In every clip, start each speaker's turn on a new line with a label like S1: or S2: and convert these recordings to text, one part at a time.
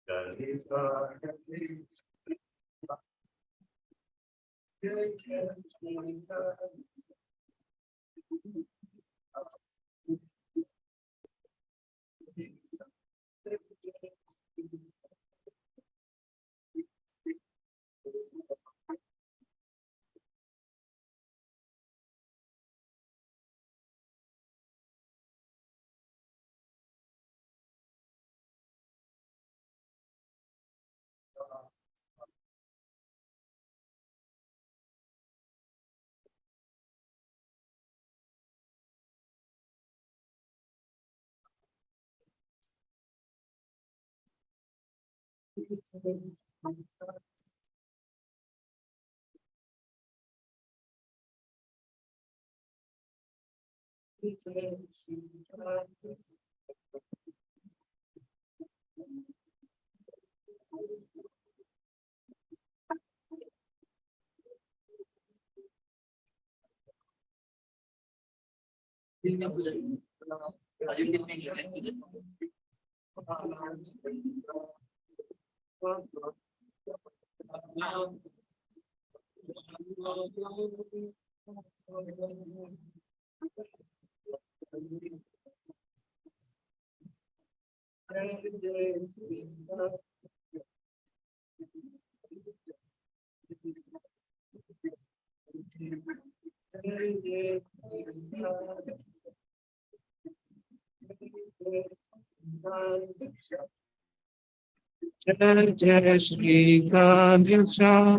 S1: Jai Shri Adi Shakti.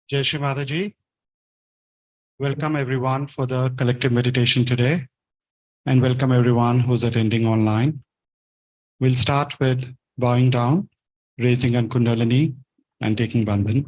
S1: Jai Shri Mataji. Welcome everyone for the collective meditation today, and welcome everyone who's attending online. We'll start with bowing down raising on Kundalini and taking Bandhan.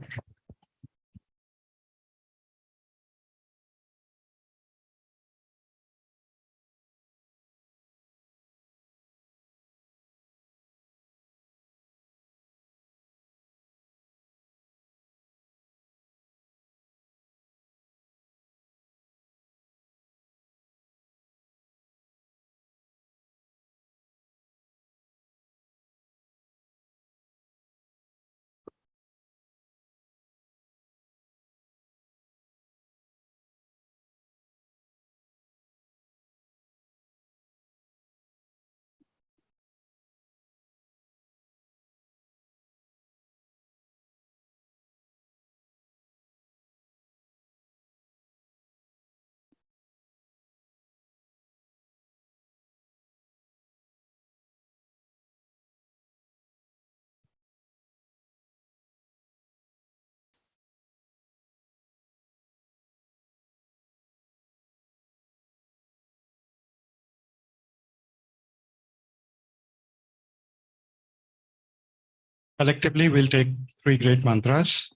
S1: Collectively, we'll take three great mantras.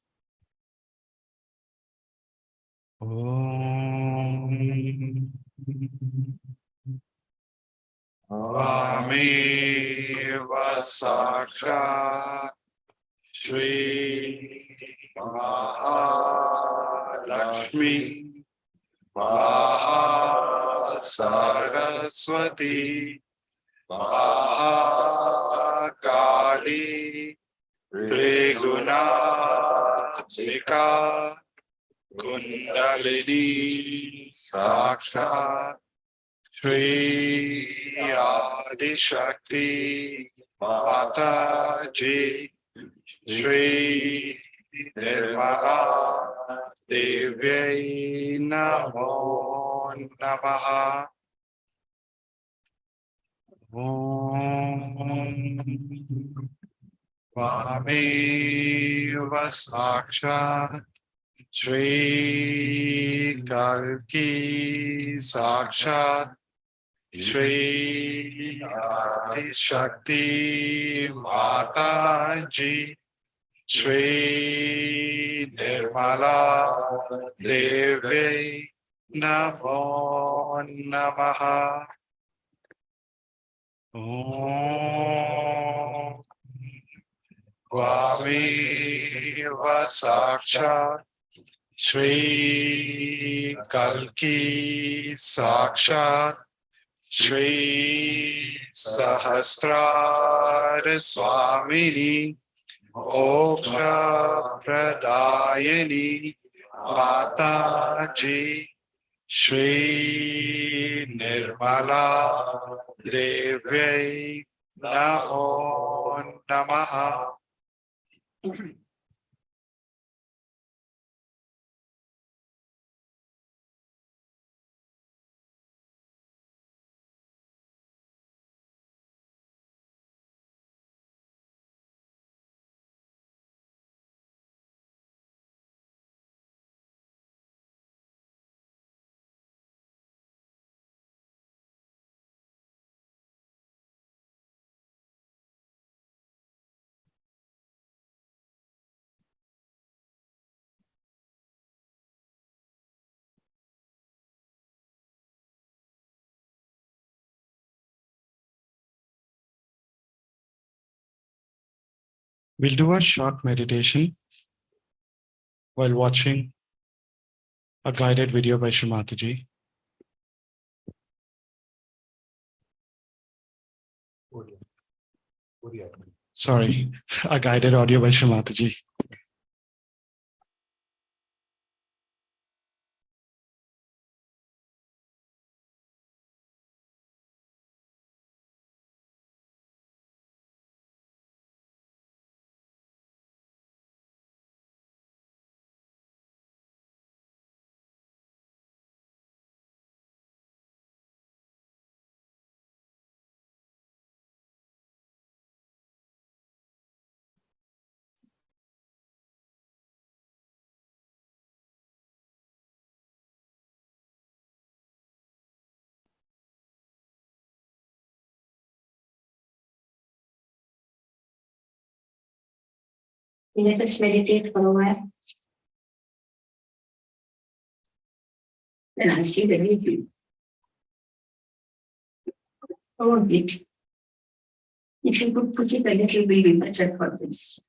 S1: Om Vameva Sakshat Shri Mahalakshmi Saraswati Mahakali Trigunatrika Kundalini Sakshat Shri Adi Shakti Mataji Shri Nirmala Devyai Namo Namaha. Om Vameva Sakshat Shri Kalki Sakshat Shri Adi Shakti Mataji Shri Nirmala Devi Namo Namaha. Om Vameva Sakshat Shri Kalki Sakshat Shri Sahasrara Swamini Moksha Pradayani Mataji Shri Nirmala Devi Namo Namaha. We'll do a short meditation while watching a guided video by Shri Mataji. Sorry, a guided audio by Shri Mataji.
S2: Let us meditate for a while. Then I see the deity. Oh, it. If you could put it a little bit better for this.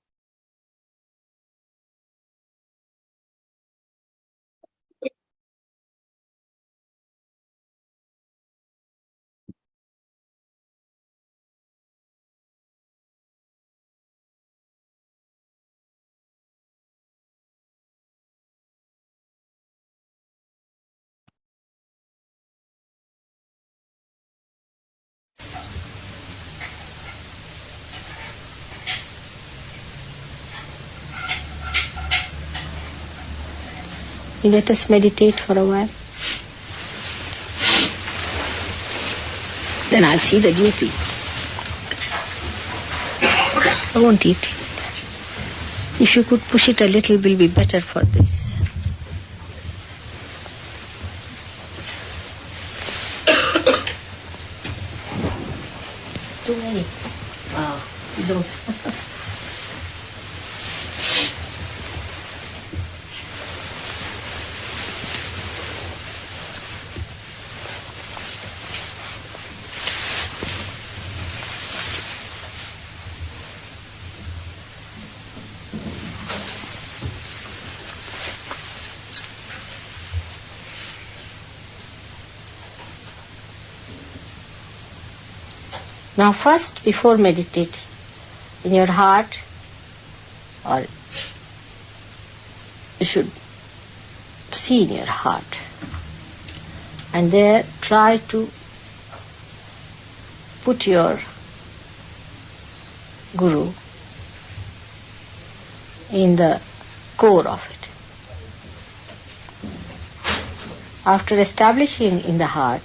S2: Let us meditate for a while. Then I'll see the deity. I won't eat it. If you could push it a little, will be better for this. Too many. Wow, those. Now first, before meditate, in your heart, or you should see in your heart, and there try to put your Guru in the core of it. After establishing in the heart,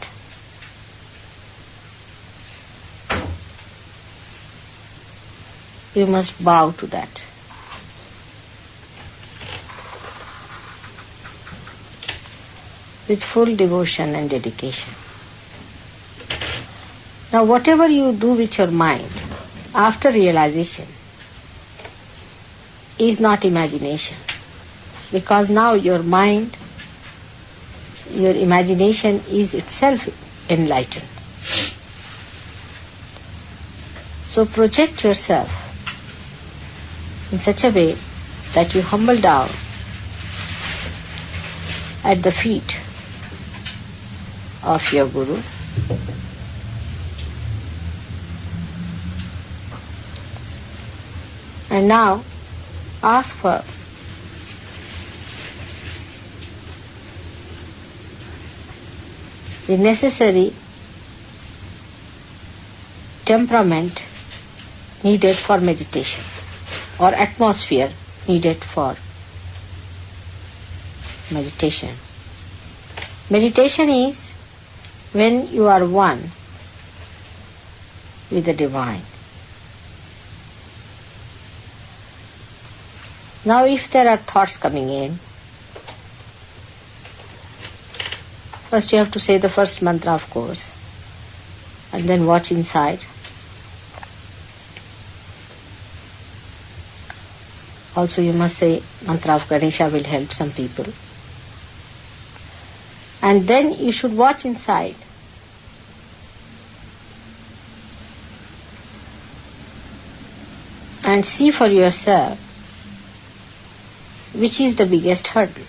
S2: you must bow to that. With full devotion and dedication. Now whatever you do with your mind after realization is not imagination, because now your mind, your imagination is itself enlightened. So project yourself in such a way that you humble down at the feet of your Guru. And now ask for the necessary temperament needed for meditation, or atmosphere needed for meditation. Meditation is when you are one with the divine. Now if there are thoughts coming in, first you have to say the first mantra, of course, and then watch inside. Also you must say mantra of Ganesha, will help some people. And then you should watch inside. And see for yourself which is the biggest hurdle.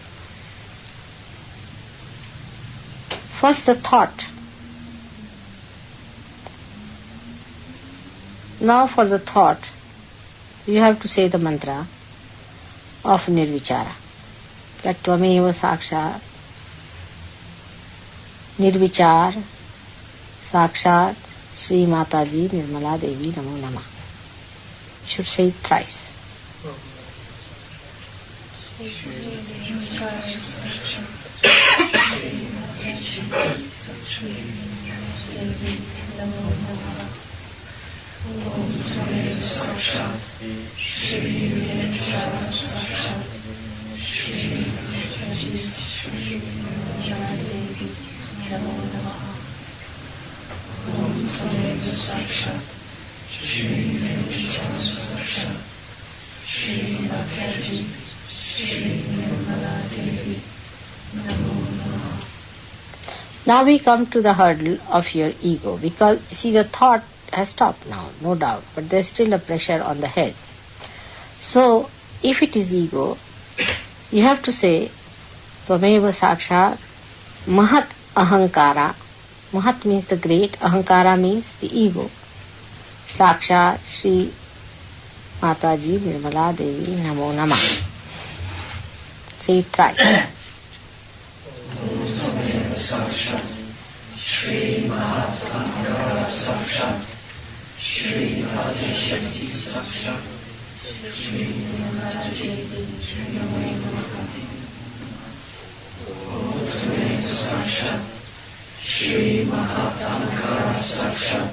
S2: First the thought. Now for the thought, you have to say the mantra of nirvichara. That tvameva sakshat, nirvichar, sakshat, Shri Mataji, Nirmala Devi, Namo Namah. You should say it thrice.
S3: Shri
S2: Now we come to the hurdle of your ego, because see, the thought has stopped now, no doubt, but there's still a pressure on the head. So if it is ego, you have to say Tvameva Sakshat Mahat Ahankara. Mahat means the great, Ahankara means the ego. Sakshat Shri Mataji Nirmala Devi Namo Namah. Say it thrice.
S3: Sakshat Shri Mataji Sakshat Shri Adi Shakti Sakshat Shri Mataji Sakshat Shri Matankara Sakshat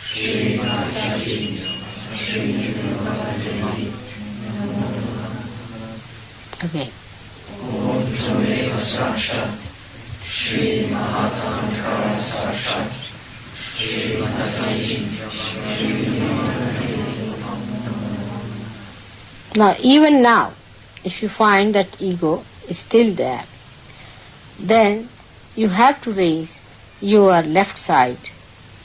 S3: Shri Mataji Shri Mataji.
S2: Again.
S3: Om Tvameva Sakshat Shri Matankara Sakshat Shri Mataji Shri Mataji.
S2: Now, even now, if you find that ego is still there, then you have to raise your left side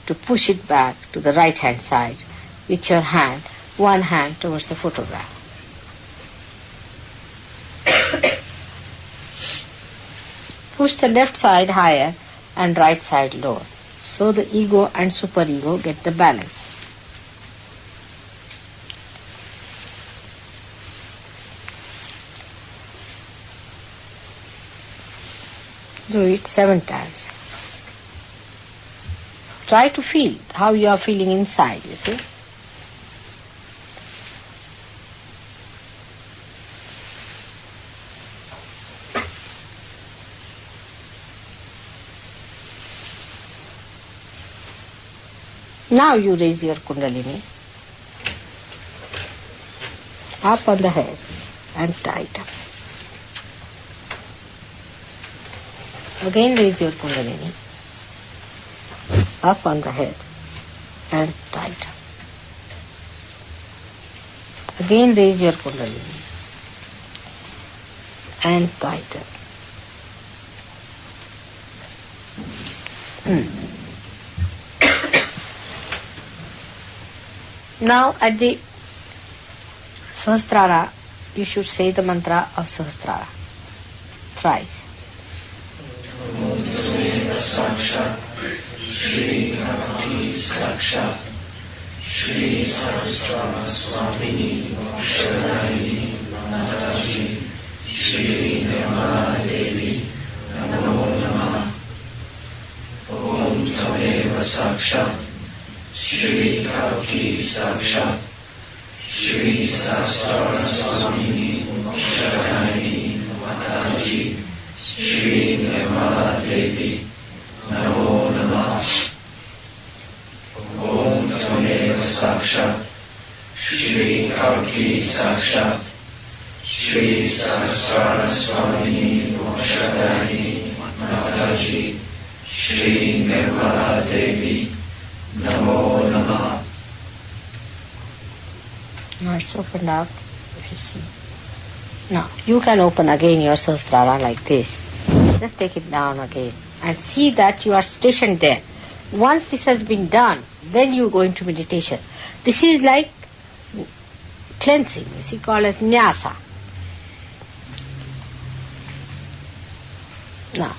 S2: to push it back to the right hand side with your hand, one hand towards the photograph. Push the left side higher and right side lower, so the ego and superego get the balance. Do it 7 times. Try to feel how you are feeling inside, you see. Now you raise your Kundalini up on the head and tight up. Again raise your Kundalini up on the head and tight up. Again raise your Kundalini and tight up. Now at the Sahasrara, you should say the mantra of Sahasrara thrice.
S3: Sakshat Shri Mataji Sakshat Shri Sahasrara Swamini Shradani Mataji Shri Nirmala Devi Namo Namah. Om Tvameva Sakshat Shri Kalki Sakshat Shri Sahasrara Swamini Shradani Mataji Shri Nirmala Devi Namo Namah. Om Tvameva Sakshat Shri Kalki Sakshat Shri Sahasrara Swamini Shradani Mataji Shri Nirmala Devi Namo Namah.
S2: Now it's opened up, if you see. Now you can open again your Sahasrara like this. Just take it down again and see that you are stationed there. Once this has been done, then you go into meditation. This is like cleansing, you see, called as nyasa. Now,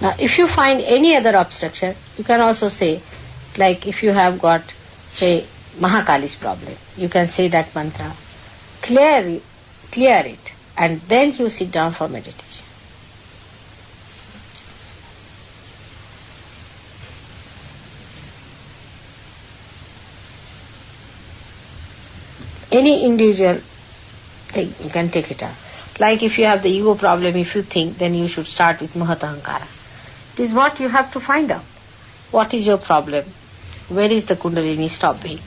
S2: now, if you find any other obstruction, you can also say, like if you have got, say, Mahakali's problem, you can say that mantra, clear it, and then you sit down for meditation. Any individual thing, you can take it up. Like if you have the ego problem, if you think, then you should start with Mahatahankara. It is what you have to find out. What is your problem? Where is the Kundalini stopping?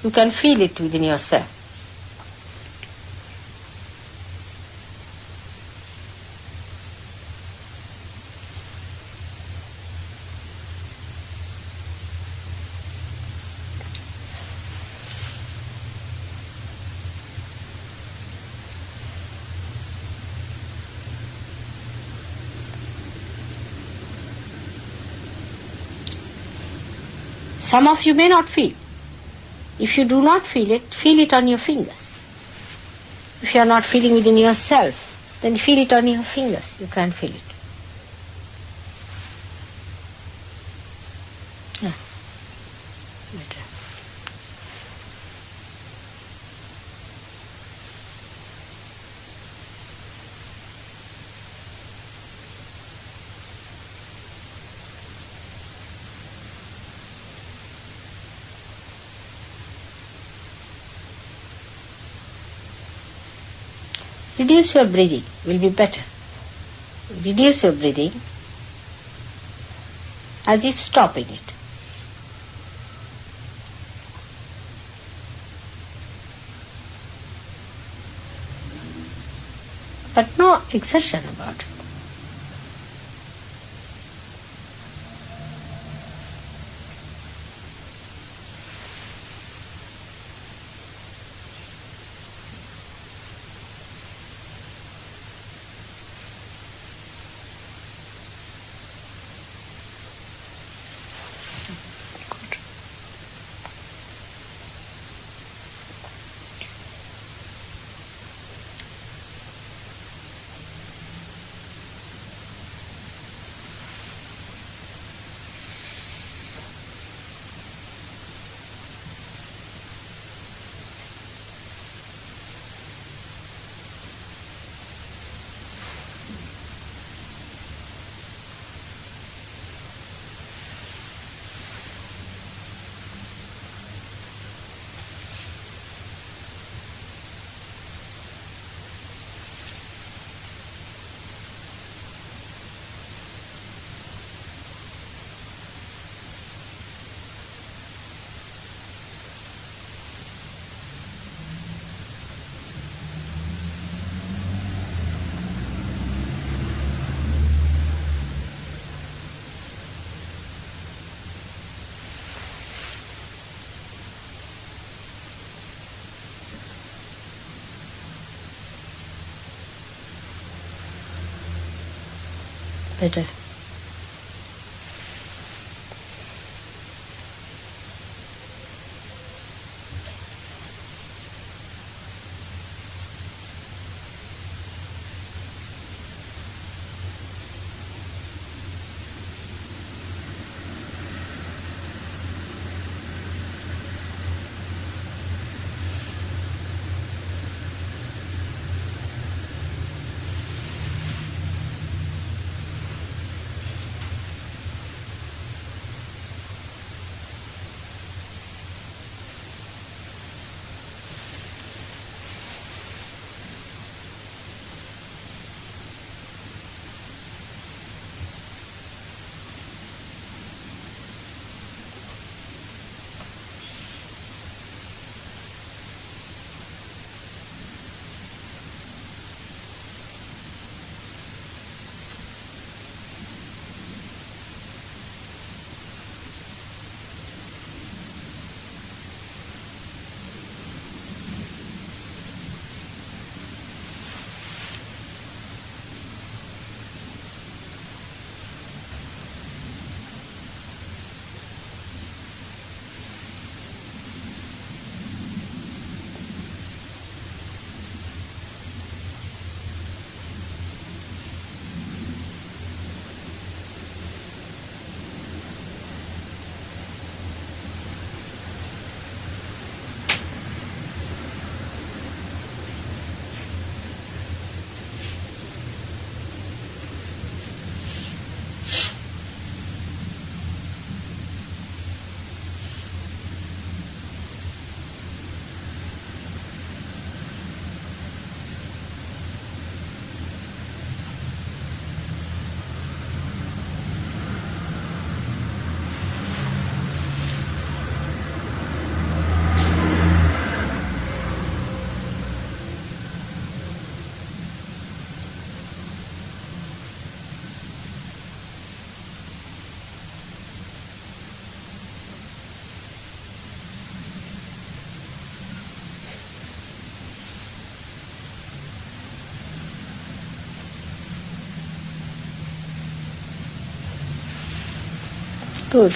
S2: You can feel it within yourself. Some of you may not feel. If you do not feel it on your fingers. If you are not feeling within yourself, then feel it on your fingers. You can't feel it. Yeah. Better. Reduce your breathing, will be better. Reduce your breathing as if stopping it. But no exertion about it. Better. Good.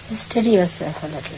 S2: Just steady yourself a little.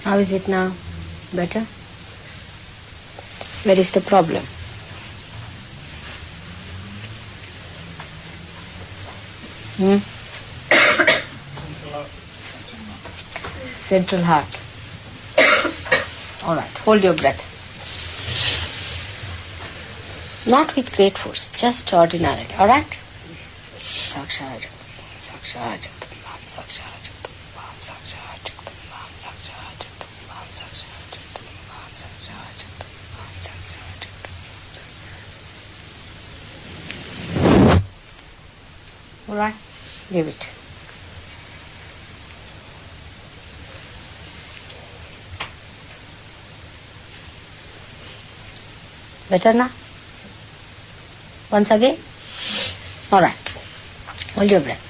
S2: How is it now? Better? Where is the problem? Central heart. All right, hold your breath. Not with great force, just ordinarily. All right? Sahaja, Sahaja, Sahaja, all right, leave it. Better now? Once again? All right. Hold your breath.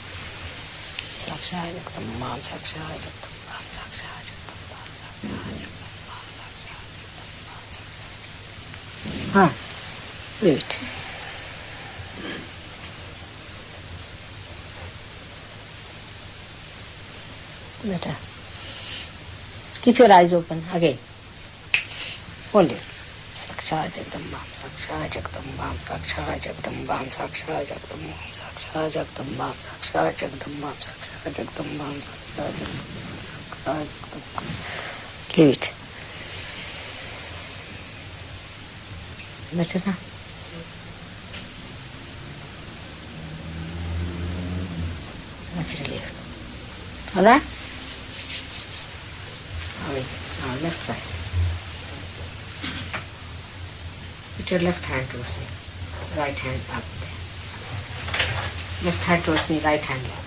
S2: Leave it. Better. Keep your eyes open again. Hold it. Saksha Jagdam Bam, Saksha Jagdam Bam, Saksha Jagdam Bam, Saksha Jagdam Bam, Saksha Jagdam Bam, Saksha Jagdam Bam, Saksha Jagdam Bam, Saksha Jagdam Bam. Leave it. Better now? Let's relieve. All right? Now left side. Put your left hand towards me. Right hand up there. Left hand towards me, right hand up there.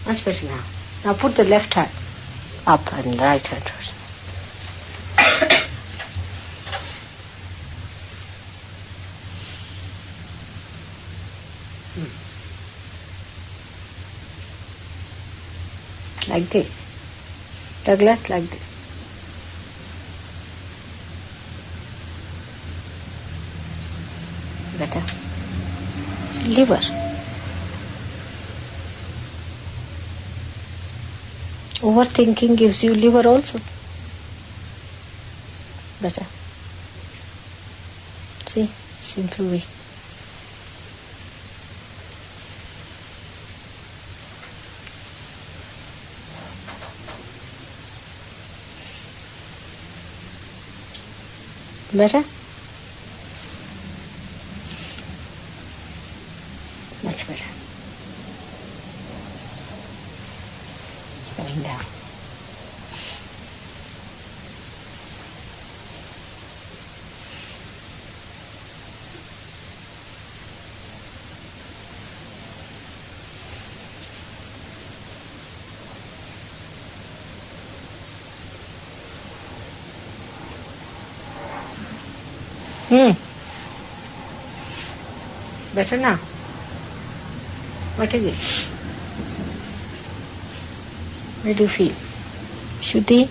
S2: Much better now. Now put the left hand up and right hand towards me. Like this. Douglas, like this. Better. Liver. Overthinking gives you liver also. Better. See, it's improving. Better? Better now? What is it? Where do you feel? Shruti?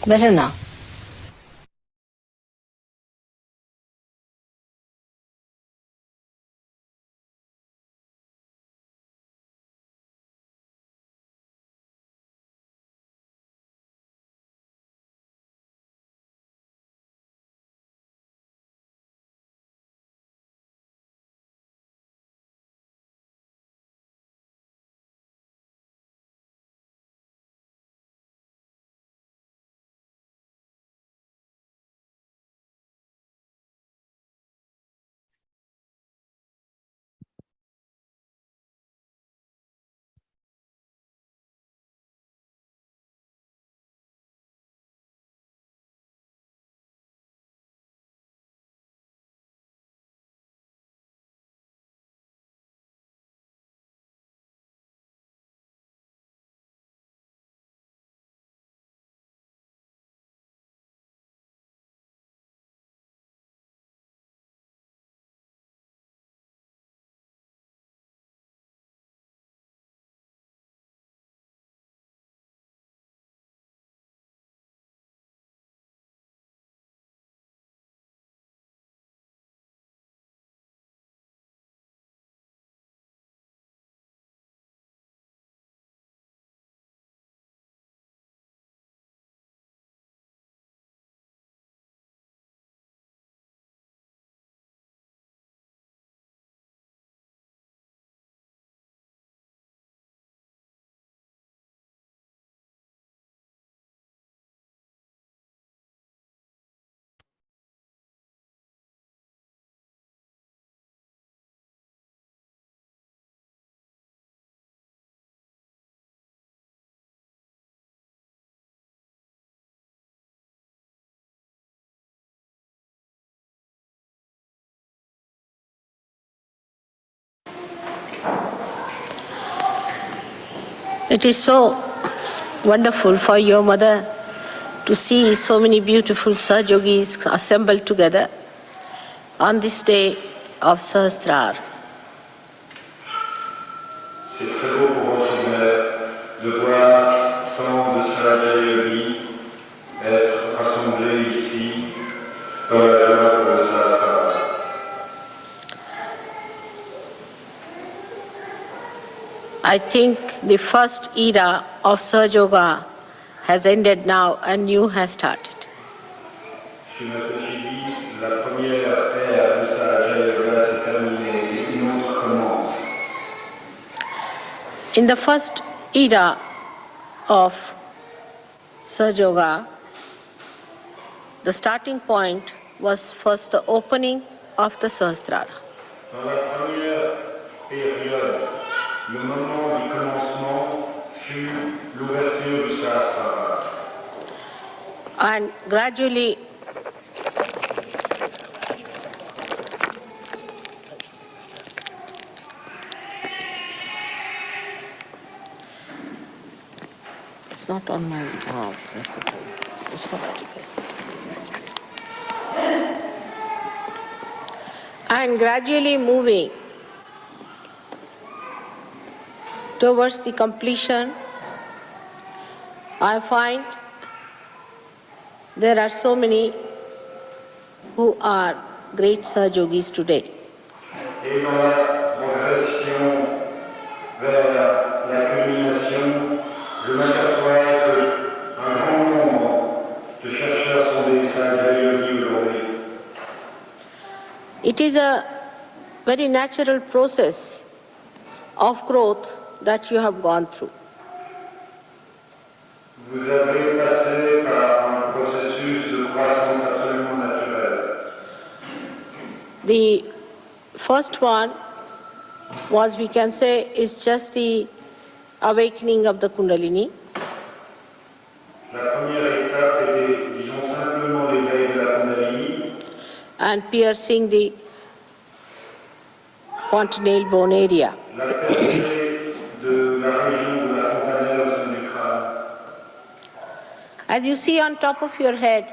S2: Better now? It is so wonderful for your mother to see so many beautiful Sahajogis assembled together on this day of Sahasrara.
S4: C'est très beau pour votre mère de voir tant de Sahaja Yogis être rassemblés ici dans la joie pour le Sahasrara.
S2: I think the first era of Sahaja Yoga has ended now and new has started.
S4: Shri Mataji dit, la première ère de Sahaja Yoga s'est terminée et une autre commence.
S2: In the first era of Sahaja Yoga, the starting point was first the opening of the Sahasrara.
S4: Dans la première période, le moment du commencement fut l'ouverture du Sahasrara.
S2: And gradually it's not on my that's the problem. It's not and gradually moving towards the completion, I find there are so many who are great Sahajogis today.
S4: Et dans la progression vers la culmination, je m'aperçois qu'un grand nombre de chercheurs sont des Sahaja Yogis aujourd'hui.
S2: It is a very natural process of growth that you have gone through.
S4: Vous avez passé par un processus de croissance absolue.
S2: The first one was, we can say, is just the awakening of the Kundalini.
S4: La première étape était, disons simplement, l'éveil de la Kundalini.
S2: And piercing the fontanelle bone area.
S4: La percée de la région de la fontanelle au sein du crâne.
S2: As you see on top of your head,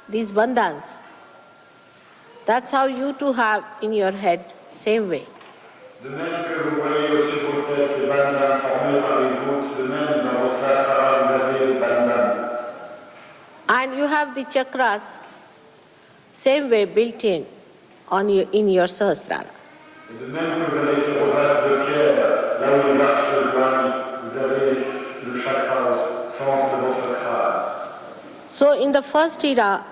S2: these bandhans, that's how you too have in your head, same way.
S4: De même que vous voyez au-dessus de vos têtes ces bandhanes formés par les voûtes, de même dans votre Sahasrara vous avez des bandhanes.
S2: And you have the chakras, same way built in your Sahasrara.
S4: Et de même que vous avez ces rosaces de pierre, là où les arcs se joignent, vous avez le chakra au centre de votre crâne.
S2: So in the first era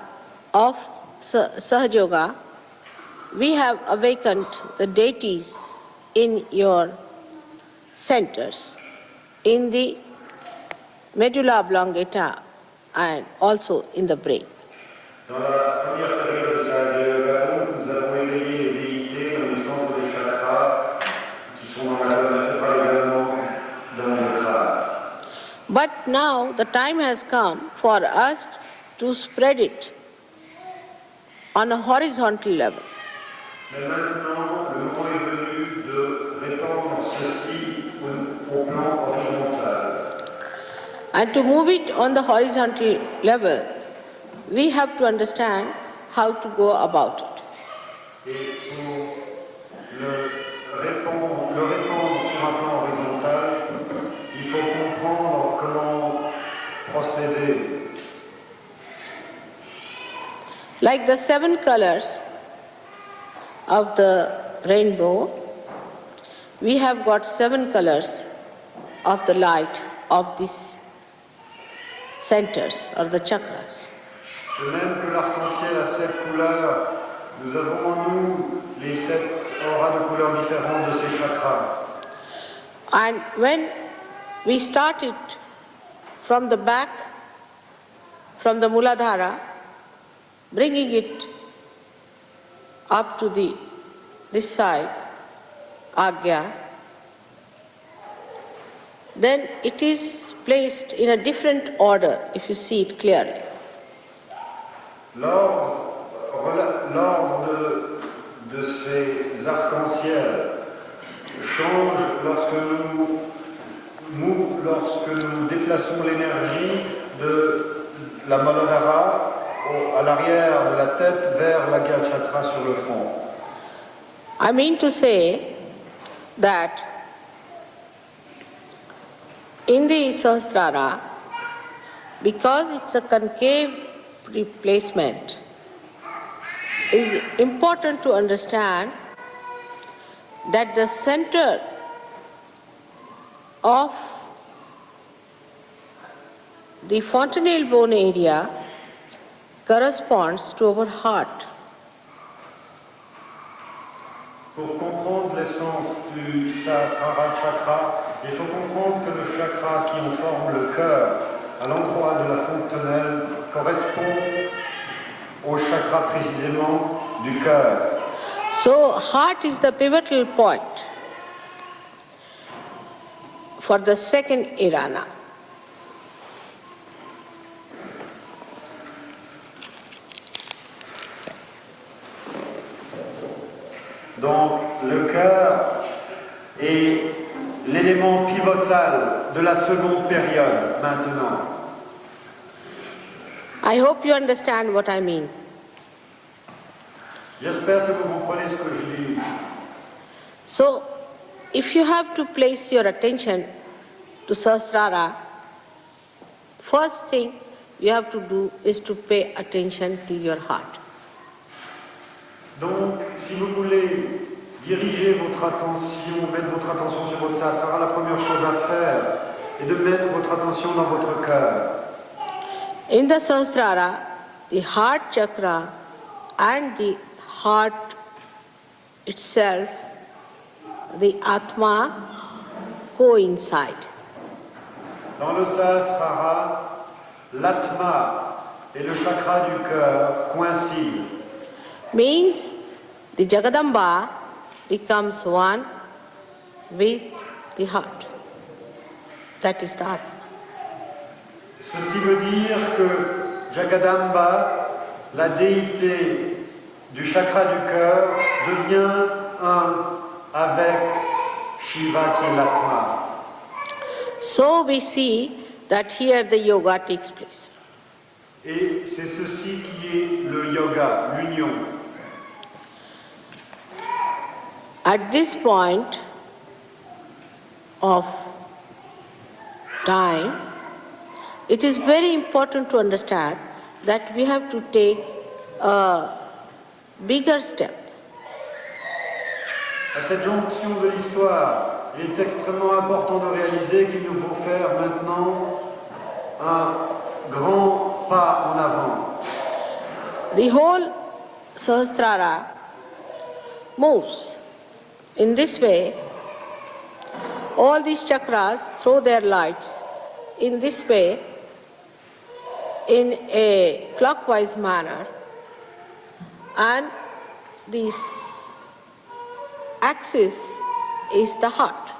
S2: of Sahaja Yoga, we have awakened the deities in your centers, in the medulla oblongata and also in the brain.
S4: Dans la première période de Sahaja Yoga, nous avons éveillé les déités dans les centres des chakras, qui sont dans la colonne vertébrale également, dans le crâne.
S2: But now the time has come for us to spread it on a horizontal level.
S4: Mais maintenant, le moment est venu de répandre ceci au plan horizontal.
S2: And to move it on the horizontal level, we have to understand how to go about it.
S4: Et pour le répandre sur un plan horizontal, il faut comprendre comment procéder.
S2: Like the 7 colors of the rainbow, we have got 7 colors of the light of these centers or the chakras.
S4: De même que l'arc-en-ciel a 7 couleurs, nous avons en nous les 7 auras de couleurs différentes de ces chakras.
S2: And when we started from the back, from the Muladhara, bringing it up to this side, Agya, then it is placed in a different order if you see it clearly.
S4: L'ordre de ces arcs-en-ciel change lorsque nous déplaçons l'énergie de la Muladhara à l'arrière de la tête vers l'Agya chakra sur le front.
S2: I mean to say that in the Sahasrara, because it's a concave replacement, it is important to understand that the center of the fontanelle bone area corresponds to our heart.
S4: Pour comprendre l'essence du Sahasrara chakra, il faut comprendre que le chakra qui en forme le cœur, à l'endroit de la fontanelle, correspond au chakra précisément du cœur.
S2: So heart is the pivotal point for the second irana.
S4: Donc le cœur est l'élément pivotal de la seconde période maintenant.
S2: I hope you understand what I mean.
S4: J'espère que vous comprenez ce que je dis.
S2: So, if you have to place your attention to Sahasrara, first thing you have to do is to pay attention to your heart.
S4: Donc, si vous voulez diriger votre attention, mettre votre attention sur votre Sahasrara, la première chose à faire est de mettre votre attention dans votre cœur.
S2: In the Sahasrara, the heart chakra and the heart itself, the Atma, coincide.
S4: Dans le Sahasrara, l'Atma et le chakra du cœur coïncident.
S2: Means the Jagadamba becomes one with the heart. That is the heart.
S4: Ceci veut dire que Jagadamba, la déité du chakra du cœur, devient un avec Shiva qui est l'Atma.
S2: So we see that here the yoga takes place.
S4: Et c'est ceci qui est le yoga, l'union.
S2: At this point of time, it is very important to understand that we have to take a bigger step.
S4: À cette jonction de l'histoire, il est extrêmement important de réaliser qu'il nous faut faire maintenant un grand pas en avant.
S2: The whole Sahasrara moves in this way. All these chakras throw their lights in this way, in a clockwise manner, and this axis is the heart.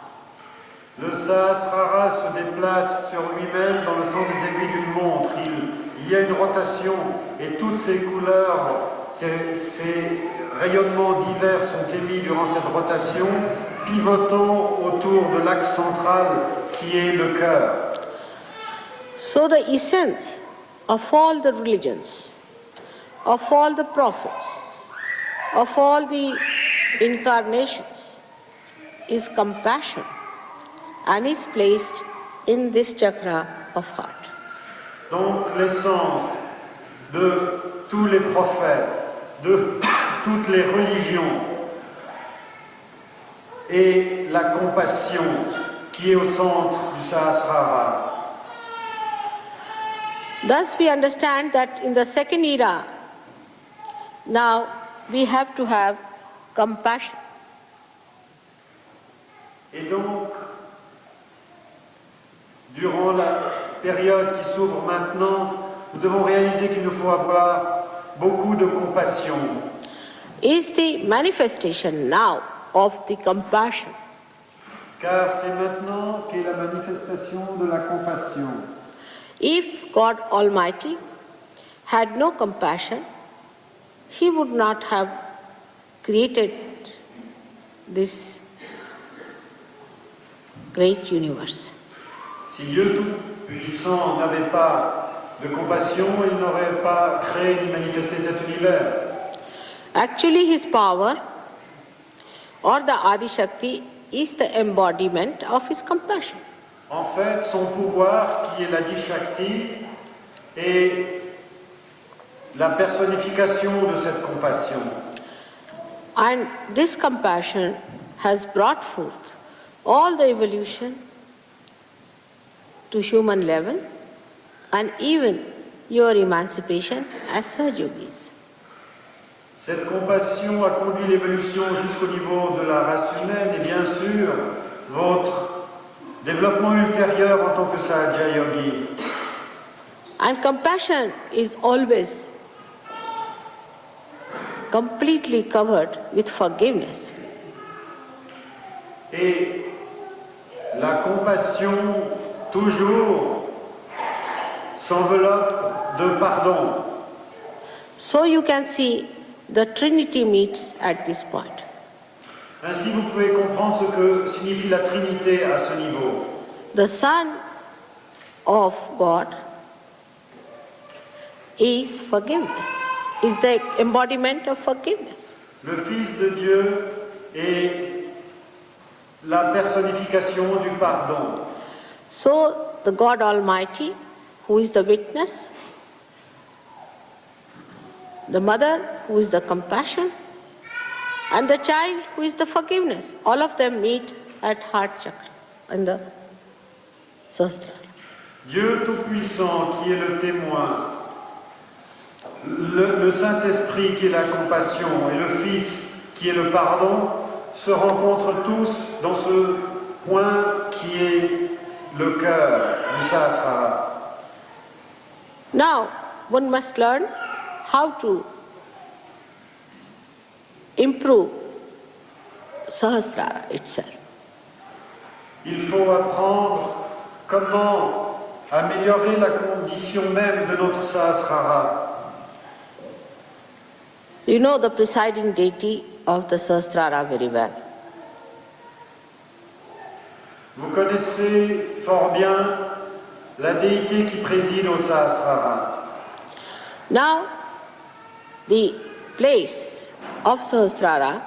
S4: Le Sahasrara se déplace sur lui-même dans le sens des aiguilles d'une montre. Il y a une rotation et toutes ces couleurs, ces rayonnements divers sont émis durant cette rotation, pivotant autour de l'axe central qui est le cœur.
S2: So the essence of all the religions, of all the prophets, of all the incarnations is compassion and is placed in this chakra of heart.
S4: Donc l'essence de tous les prophètes, de toutes les religions est la compassion qui est au centre du Sahasrara.
S2: Thus we understand that in the second era, now we have to have compassion.
S4: Et donc, durant la période qui s'ouvre maintenant, nous devons réaliser qu'il nous faut avoir beaucoup de compassion.
S2: Is the manifestation now of the compassion.
S4: Car c'est maintenant qu'est la manifestation de la compassion.
S2: If God Almighty had no compassion, He would not have created this great universe.
S4: Si Dieu Tout-Puissant n'avait pas de compassion, il n'aurait pas créé ni manifesté cet univers.
S2: Actually, His power or the Adi Shakti is the embodiment of His compassion.
S4: En fait, son pouvoir, qui est l'Adi Shakti, est la personnification de cette compassion.
S2: And this compassion has brought forth all the evolution to human level and even your emancipation as Sahaja Yogis.
S4: Cette compassion a conduit l'évolution jusqu'au niveau de la race humaine et bien sûr votre développement ultérieur en tant que Sahaja Yogi.
S2: And compassion is always completely covered with forgiveness.
S4: Et la compassion toujours s'enveloppe de pardon.
S2: So you can see the Trinity meets at this point.
S4: Ainsi, vous pouvez comprendre ce que signifie la Trinité à ce niveau.
S2: The Son of God is forgiveness, is the embodiment of forgiveness.
S4: Le Fils de Dieu est la personnification du pardon.
S2: So the God Almighty, who is the witness, the mother, who is the compassion, and the child, who is the forgiveness, all of them meet at heart chakra in the Sahasrara.
S4: Dieu Tout-Puissant qui est le témoin, le Saint-Esprit qui est la compassion et le Fils qui est le pardon se rencontrent tous dans ce point qui est le cœur du Sahasrara.
S2: Now, one must learn how to improve Sahasrara itself.
S4: Il faut apprendre comment améliorer la condition même de notre Sahasrara.
S2: You know the presiding deity of the Sahasrara very well.
S4: Vous connaissez fort bien la déité qui préside au Sahasrara.
S2: Now, the place of Sahasrara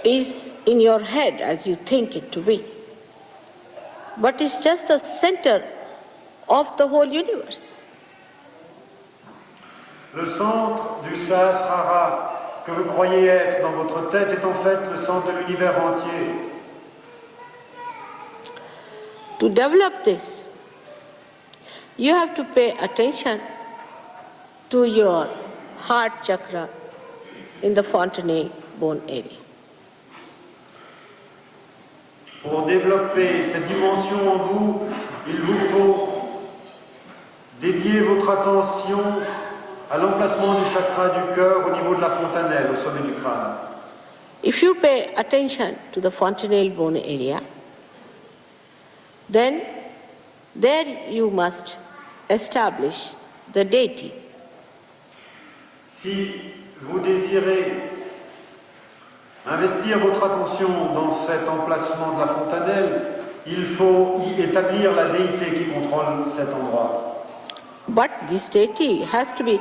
S2: is in your head as you think it to be, but it's just the center of the whole universe.
S4: Le centre du Sahasrara que vous croyez être dans votre tête est en fait le centre de l'univers entier.
S2: To develop this, you have to pay attention to your heart chakra in the fontanelle bone area.
S4: Pour développer cette dimension en vous, il vous faut dédier votre attention à l'emplacement du chakra du cœur au niveau de la fontanelle, au sommet du crâne.
S2: If you pay attention to the fontanelle bone area, then there you must establish the deity.
S4: Si vous désirez investir votre attention dans cet emplacement de la fontanelle, il faut y établir la déité qui contrôle cet endroit.
S2: But this deity has to be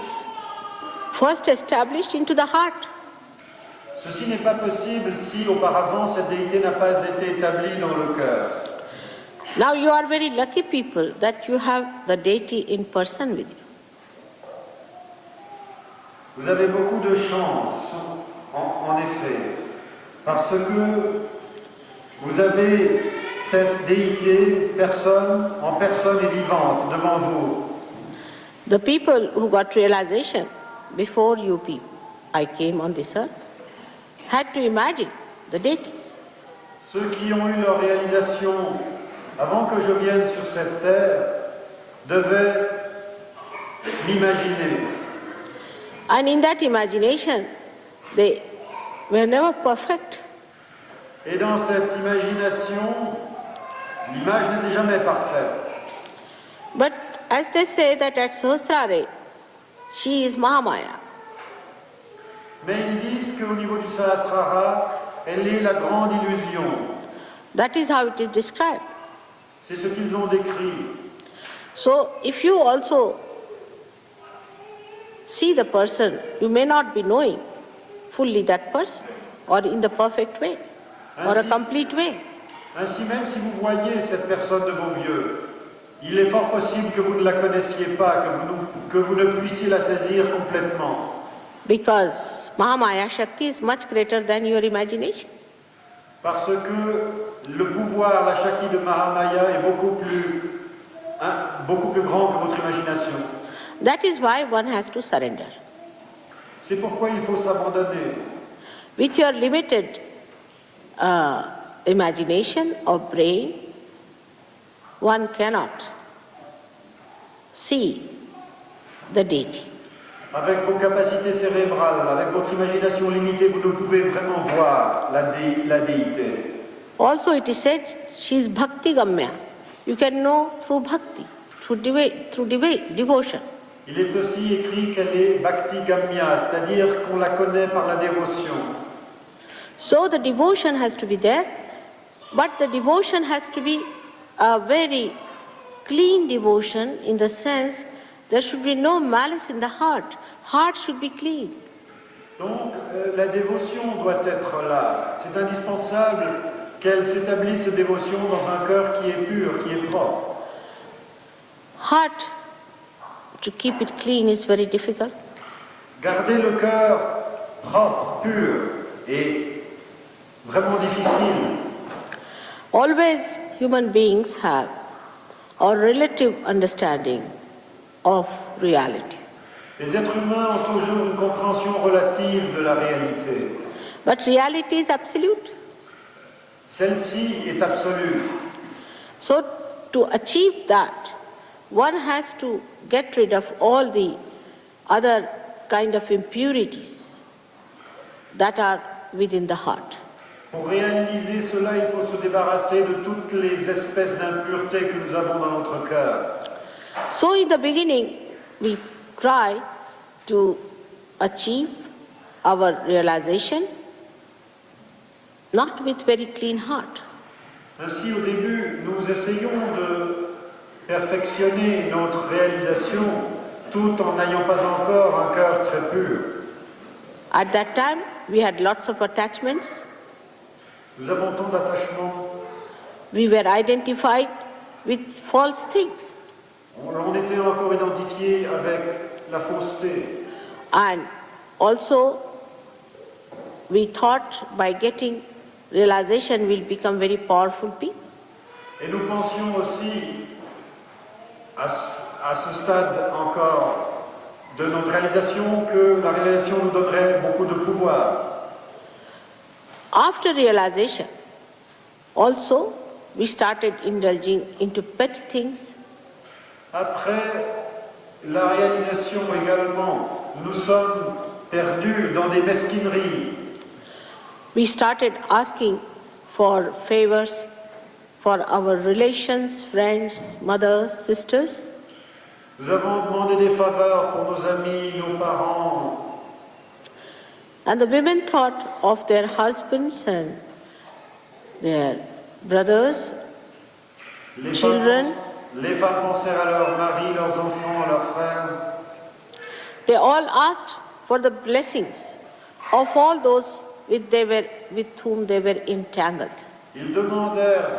S2: first established into the heart.
S4: Ceci n'est pas possible si auparavant cette déité n'a pas été établie dans le cœur.
S2: Now you are very lucky people that you have the deity in person with you.
S4: Vous avez beaucoup de chance, en effet, parce que vous avez cette déité en personne et vivante devant vous.
S2: The people who got realization before you people, I came on this earth, had to imagine the deities.
S4: Ceux qui ont eu leur réalisation avant que je vienne sur cette terre devaient m'imaginer.
S2: And in that imagination, they were never perfect.
S4: Et dans cette imagination, l'image n'était jamais parfaite.
S2: But as they say that at Sahasrara, she is Mahamaya.
S4: Mais ils disent qu'au niveau du Sahasrara, elle est la grande illusion.
S2: That is how it is described.
S4: C'est ce qu'ils ont décrit.
S2: So if you also see the person, you may not be knowing fully that person or in the perfect way or a complete way.
S4: Ainsi, même si vous voyez cette personne de vos yeux, il est fort possible que vous ne la connaissiez pas, que vous ne puissiez la saisir complètement.
S2: Because Mahamaya Shakti is much greater than your imagination.
S4: Parce que le pouvoir, la Shakti de Mahamaya est beaucoup plus grand que votre imagination.
S2: That is why one has to surrender.
S4: C'est pourquoi il faut s'abandonner.
S2: With your limited imagination or brain, one cannot see the deity.
S4: Avec vos capacités cérébrales, avec votre imagination limitée, vous ne pouvez vraiment voir la déité.
S2: Also it is said, she is bhakti gamya. You can know through bhakti, through devotion.
S4: Il est aussi écrit qu'elle est bhakti gamya, c'est-à-dire qu'on la connaît par la dévotion.
S2: So the devotion has to be there, but the devotion has to be a very clean devotion in the sense there should be no malice in the heart. Heart should be clean.
S4: Donc la dévotion doit être là. C'est indispensable qu'elle s'établisse cette dévotion dans un cœur qui est pur, qui est propre.
S2: Heart, to keep it clean is very difficult.
S4: Garder le cœur propre, pur, est vraiment difficile.
S2: Always human beings have a relative understanding of reality.
S4: Les êtres humains ont toujours une compréhension relative de la réalité.
S2: But reality is absolute.
S4: Celle-ci est absolue.
S2: So to achieve that, one has to get rid of all the other kind of impurities. that are within the heart.
S4: Pour réaliser cela, il faut se débarrasser de toutes les espèces d'impuretés que nous avons dans notre cœur.
S2: So in the beginning, we try to achieve our realization, not with very clean heart.
S4: Ainsi, au début, nous essayons de perfectionner notre réalisation tout en n'ayant pas encore un cœur très pur.
S2: At that time, we had lots of attachments.
S4: Nous avons tant d'attachements.
S2: We were identified with false things.
S4: On était encore identifié avec la fausseté.
S2: And also, we thought by getting realization we'll become very powerful people.
S4: Et nous pensions aussi, à ce stade encore de notre réalisation, que la réalisation nous donnerait beaucoup de pouvoir.
S2: After realization, also, we started indulging into petty things.
S4: Après la réalisation également, nous sommes perdus dans des mesquineries.
S2: We started asking for favors for our relations, friends, mothers, sisters.
S4: Nous avons demandé des faveurs pour nos amis, nos parents.
S2: And the women thought of their husbands and their brothers, children.
S4: Les femmes pensèrent à leurs maris, leurs enfants, à leurs frères.
S2: They all asked for the blessings of all those with whom they were entangled.
S4: Ils demandèrent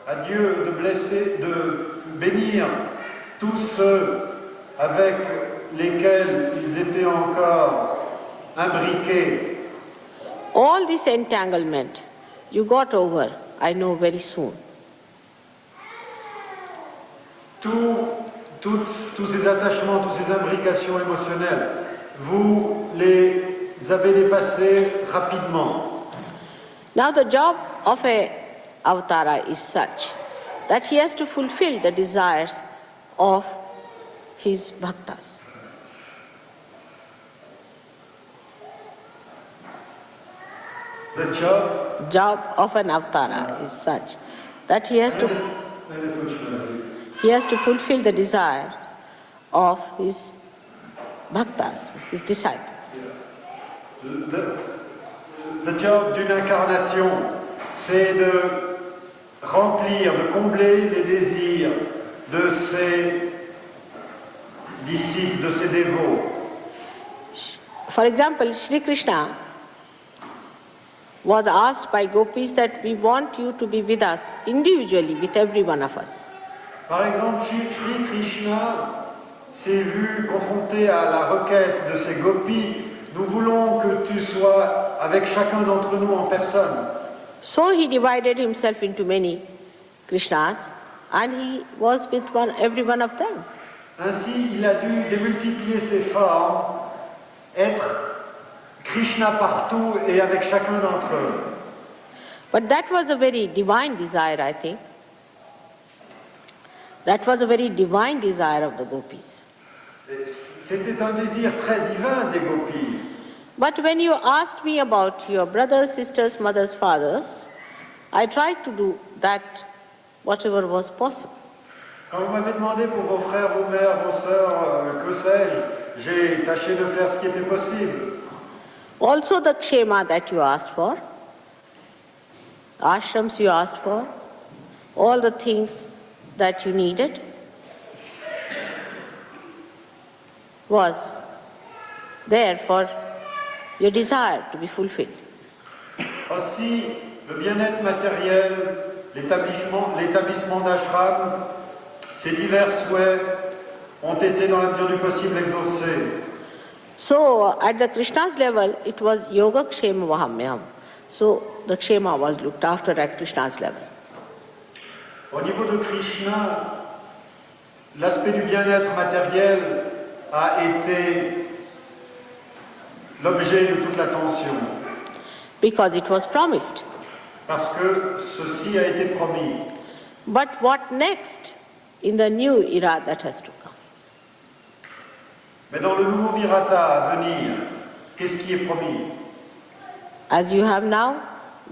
S4: à Dieu de bénir tous ceux avec lesquels ils étaient encore imbriqués.
S2: All this entanglement you got over, I know, very soon.
S4: Tous ces attachements, toutes ces imbrications émotionnelles, vous les avez dépassés rapidement.
S2: Now the job of a avatara is such that he has to fulfill the desires of his bhaktas.
S4: The
S2: Job of an avatara is such that he has to fulfill the desire of his bhaktas, his disciples.
S4: Le job d'une incarnation, c'est de remplir, de combler les désirs de ses disciples, de ses dévots.
S2: For example, Shri Krishna was asked by gopis that we want you to be with us individually, with every one of us.
S4: Par exemple, Shri Krishna s'est vu confronté à la requête de ses gopis. Nous voulons que tu sois avec chacun d'entre nous en personne.
S2: So he divided himself into many Krishnas and he was with every one of them.
S4: Ainsi, il a dû démultiplier ses formes, être Krishna partout et avec chacun d'entre eux.
S2: But that was a very divine desire, I think. That was a very divine desire of the gopis.
S4: C'était un désir très divin des gopis.
S2: But when you asked me about your brothers, sisters, mothers, fathers, I tried to do that whatever was possible.
S4: Quand vous m'avez demandé pour vos frères, vos mères, vos sœurs, que sais-je, j'ai tâché de faire ce qui était possible.
S2: Also the kshema that you asked for, ashrams you asked for, all the things that you needed was there for your desire to be fulfilled.
S4: Aussi, le bien-être matériel, l'établissement d'ashram, ces divers souhaits ont été dans la mesure du possible exaucés.
S2: So at the Krishna's level, it was yoga kshema vahamyam. So the kshema was looked after at Krishna's level.
S4: Au niveau de Krishna, l'aspect du bien-être matériel a été l'objet de toute l'attention.
S2: Because it was promised.
S4: Parce que ceci a été promis.
S2: But what next in the new era that has to come?
S4: Mais dans le nouveau virata à venir, qu'est-ce qui est promis?
S2: As you have now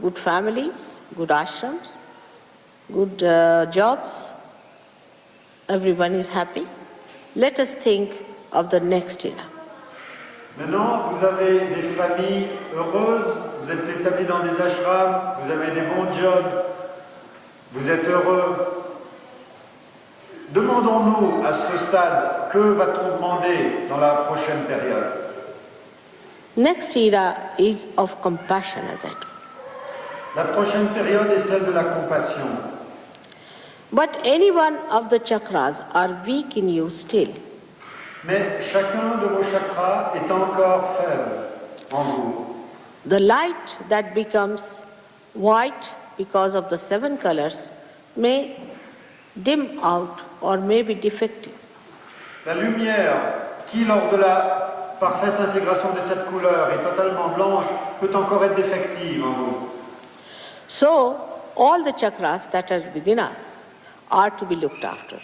S2: good families, good ashrams, good jobs, everyone is happy. Let us think of the next era.
S4: Maintenant, vous avez des familles heureuses, vous êtes établis dans des ashrams, vous avez des bons jobs, vous êtes heureux. Demandons-nous à ce stade, que va-t-on demander dans la prochaine période?
S2: Next era is of compassion, as I told.
S4: La prochaine période est celle de la compassion.
S2: But any one of the chakras are weak in you still.
S4: Mais chacun de vos chakras est encore faible en vous.
S2: The light that becomes white because of the 7 colors may dim out or may be defective.
S4: La lumière qui, lors de la parfaite intégration des 7 couleurs, est totalement blanche, peut encore être défective en vous.
S2: So, all the chakras that are within us are to be looked after.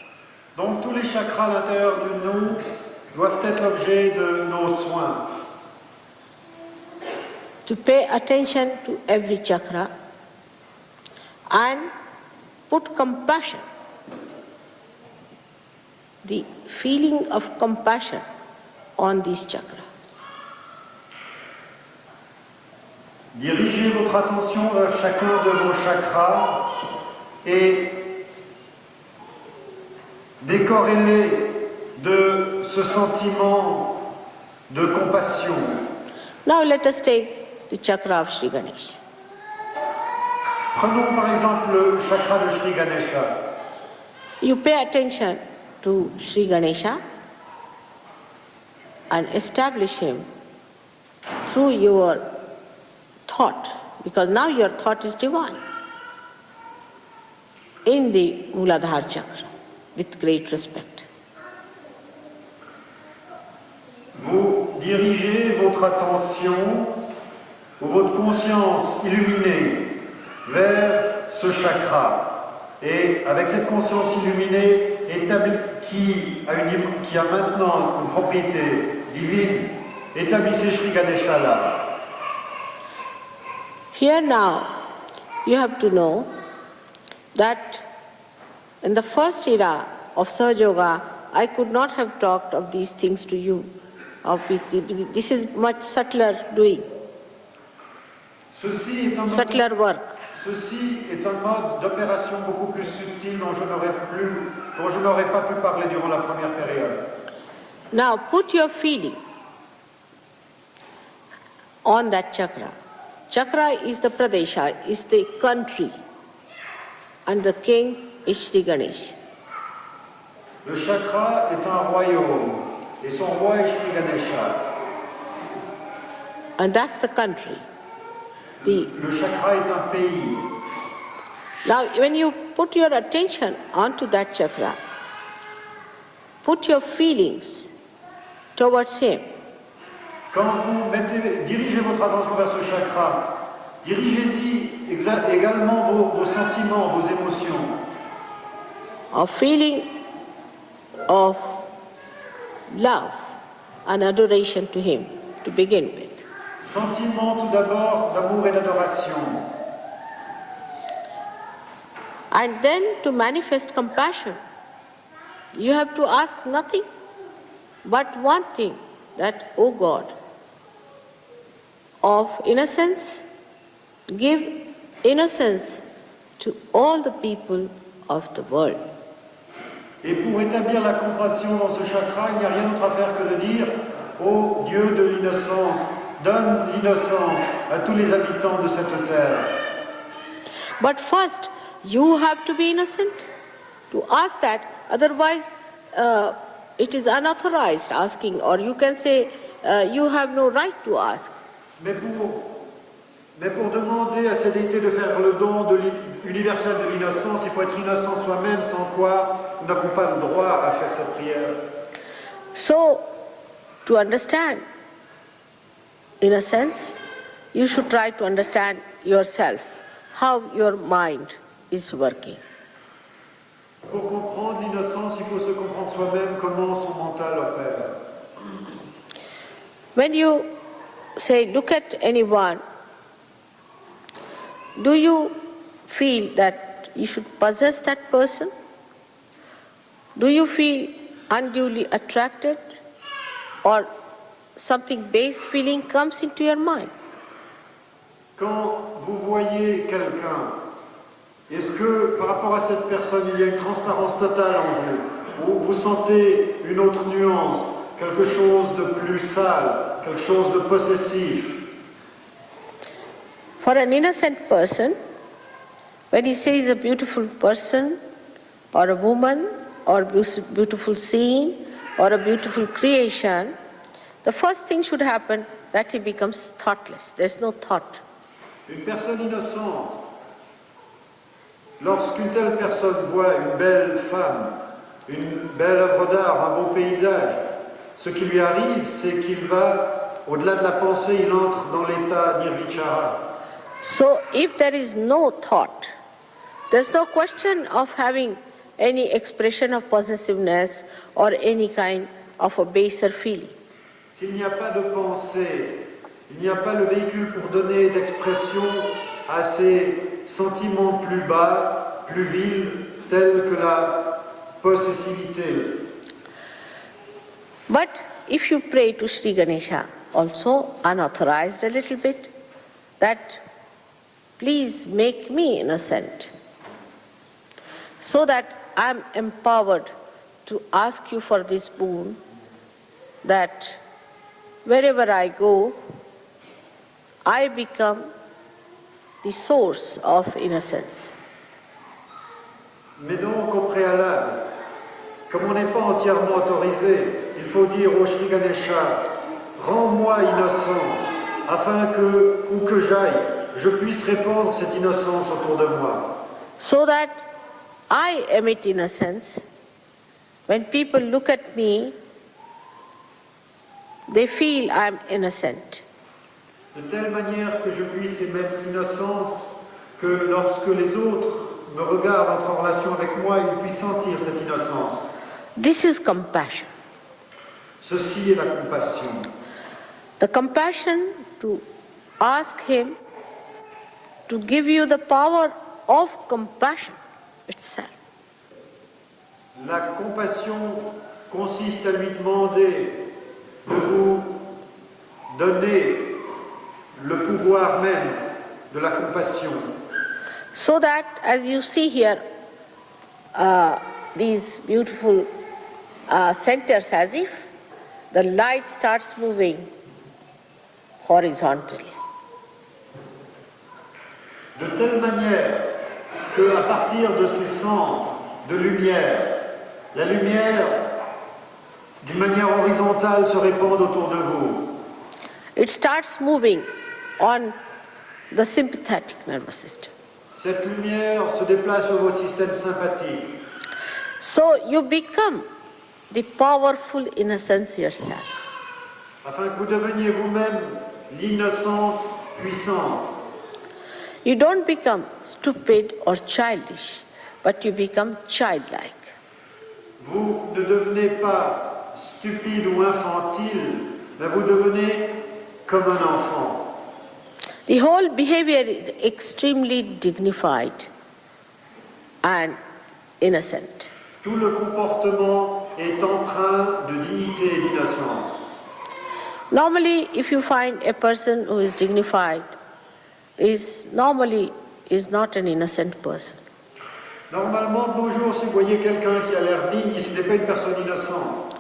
S4: Donc tous les chakras à l'intérieur de nous doivent être l'objet de nos soins.
S2: To pay attention to every chakra and put compassion, the feeling of compassion on these chakras.
S4: Dirigez votre attention vers chacun de vos chakras et décorez-les de ce sentiment de compassion.
S2: Now let us take the chakra of Shri Ganesha.
S4: Prenons par exemple le chakra de Shri Ganesha.
S2: You pay attention to Shri Ganesha and establish him through your thought, because now your thought is divine, in the Muladhara chakra, with great respect.
S4: Vous dirigez votre attention ou votre conscience illuminée vers ce chakra. Et avec cette conscience illuminée qui a maintenant une propriété divine, établissez Shri Ganesha là.
S2: Here now, you have to know that in the first era of Sahaja Yoga, I could not have talked of these things to you. This is much subtler doing, subtler work.
S4: Ceci est un mode d'opération beaucoup plus subtil dont je n'aurais pas pu parler durant la première période.
S2: Now put your feeling on that chakra. Chakra is the Pradesha, is the country, and the king is Shri Ganesh.
S4: Le chakra est un royaume et son roi est Shri Ganesha.
S2: And that's the country.
S4: Le chakra est un pays.
S2: Now when you put your attention onto that chakra, put your feelings towards him.
S4: Quand vous dirigez votre attention vers ce chakra, dirigez-y également vos sentiments, vos émotions.
S2: A feeling of love and adoration to him to begin with.
S4: Sentiment tout d'abord d'amour et d'adoration.
S2: And then to manifest compassion, you have to ask nothing but one thing, that, O God, of innocence, give innocence to all the people of the world.
S4: Et pour établir la compassion dans ce chakra, il n'y a rien d'autre à faire que de dire, ô Dieu de l'innocence, donne l'innocence à tous les habitants de cette terre.
S2: But first, you have to be innocent to ask that, otherwise it is unauthorized asking, or you can say you have no right to ask.
S4: Mais pour demander à ces déités de faire le don universel de l'innocence, il faut être innocent soi-même, sans quoi nous n'avons pas le droit à faire cette prière.
S2: So, to understand, in a sense, you should try to understand yourself, how your mind is working.
S4: Pour comprendre l'innocence, il faut se comprendre soi-même comment son mental opère.
S2: When you say, look at anyone do you feel that you should possess that person? Do you feel unduly attracted, or something base feeling comes into your mind?
S4: Quand vous voyez quelqu'un, est-ce que par rapport à cette personne, il y a une transparence totale en vous, ou vous sentez une autre nuance, quelque chose de plus sale, quelque chose de possessif?
S2: For an innocent person, when he sees a beautiful person, or a woman, or a beautiful scene, or a beautiful creation, the first thing should happen that he becomes thoughtless. There's no thought.
S4: Une personne innocente, lorsqu'une telle personne voit une belle femme, une belle œuvre d'art, un beau paysage, ce qui lui arrive, c'est qu'il va, au-delà de la pensée, il entre dans l'état nirvichara.
S2: So if there is no thought, there's no question of having any expression of possessiveness or any kind of a baser feeling.
S4: S'il n'y a pas de pensée, il n'y a pas le véhicule pour donner d'expression à ces sentiments plus bas, plus vils, tels que la possessivité.
S2: But if you pray to Sri Ganesha, also unauthorized a little bit, that please make me innocent, so that I am empowered to ask you for this boon, that wherever I go, I become the source of innocence.
S4: Mais donc, au préalable, comme on n'est pas entièrement autorisé, il faut dire au Shri Ganesha, rends-moi innocent, afin que, où que j'aille, je puisse répandre cette innocence autour de moi.
S2: So that I emit innocence. When people look at me, they feel I am innocent.
S4: De telle manière que je puisse émettre l'innocence, que lorsque les autres me regardent, entrent en relation avec moi, ils puissent sentir cette innocence.
S2: This is compassion.
S4: Ceci est la compassion.
S2: The compassion to ask him to give you the power of compassion itself.
S4: La compassion consiste à lui demander de vous donner le pouvoir même de la compassion.
S2: So that, as you see here, these beautiful centers, as if the light starts moving horizontally.
S4: De telle manière qu'à partir de ces centres de lumière, la lumière, d'une manière horizontale, se répand autour de vous.
S2: It starts moving on the sympathetic nervous system.
S4: Cette lumière se déplace sur votre système sympathique.
S2: So you become the powerful innocence yourself.
S4: Afin que vous deveniez vous-même l'innocence puissante.
S2: You don't become stupid or childish, but you become childlike.
S4: Vous ne devenez pas stupide ou infantile, mais vous devenez comme un enfant.
S2: The whole behavior is extremely dignified and innocent.
S4: Tout le comportement est empreint de dignité et d'innocence.
S2: Normally, if you find a person who is dignified, is not an innocent person.
S4: Normalement, de nos jours, si vous voyez quelqu'un qui a l'air digne, ce n'est pas une personne innocente.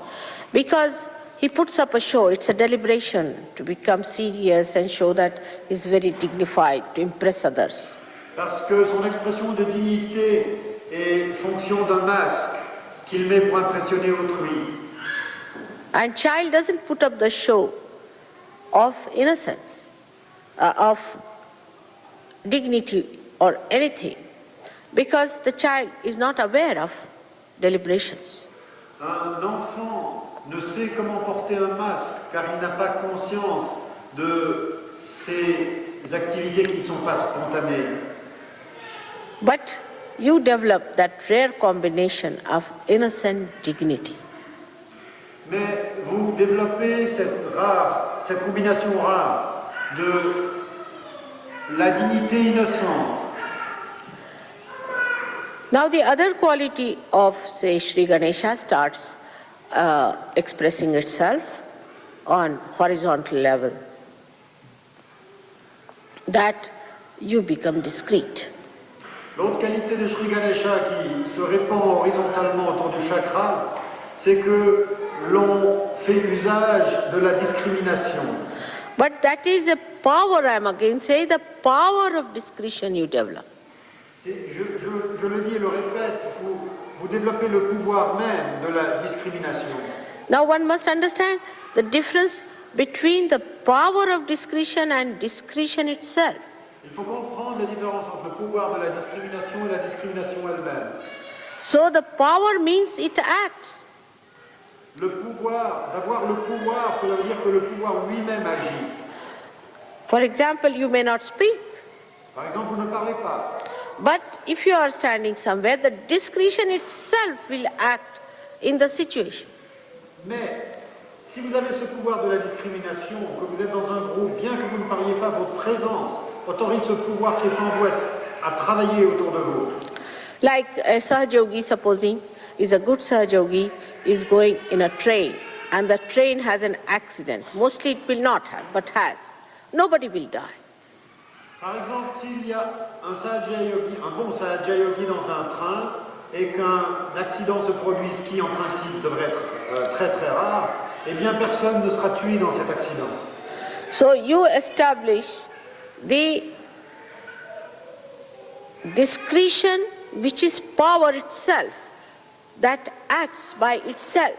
S2: Because he puts up a show, it's a deliberation to become serious and show that he's very dignified, to impress others.
S4: Parce que son expression de dignité est fonction d'un masque qu'il met pour impressionner autrui.
S2: And child doesn't put up the show of innocence, of dignity or anything, because the child is not aware of deliberations.
S4: Un enfant ne sait comment porter un masque car il n'a pas conscience de ces activités qui ne sont pas spontanées.
S2: But you develop that rare combination of innocent dignity.
S4: Mais vous développez cette combinaison rare de la dignité innocente.
S2: Now the other quality of, say, Sri Ganesha starts expressing itself on horizontal level, that you become discreet.
S4: L'autre qualité de Shri Ganesha qui se répand horizontalement autour du chakra, c'est que l'on fait usage de la discrimination.
S2: But that is a power, I am again saying, the power of discretion you develop.
S4: Je le dis et le répète, vous développez le pouvoir même de la discrimination.
S2: Now one must understand the difference between the power of discretion and discretion itself.
S4: Il faut comprendre la différence entre le pouvoir de la discrimination et la discrimination elle-même.
S2: So the power means it acts.
S4: Le pouvoir, d'avoir le pouvoir, cela veut dire que le pouvoir lui-même agit.
S2: For example, you may not speak,
S4: Par exemple, vous ne parlez pas.
S2: but if you are standing somewhere, the discretion itself will act in the situation.
S4: Mais si vous avez ce pouvoir de la discrimination, que vous êtes dans un groupe, bien que vous ne parliez pas, votre présence autorise ce pouvoir qui est en vous à travailler autour de vous.
S2: Like a Sahaja yogi, supposing, is a good Sahaja yogi, is going in a train, and the train has an accident. Mostly it will not have, but has. Nobody will die.
S4: Par exemple, s'il y a un Sahaja yogi, un bon Sahaja yogi dans un train, et qu'un accident se produise qui, en principe, devrait être très très rare, eh bien personne ne sera tué dans cet accident.
S2: So you establish the discretion, which is power itself, that acts by itself.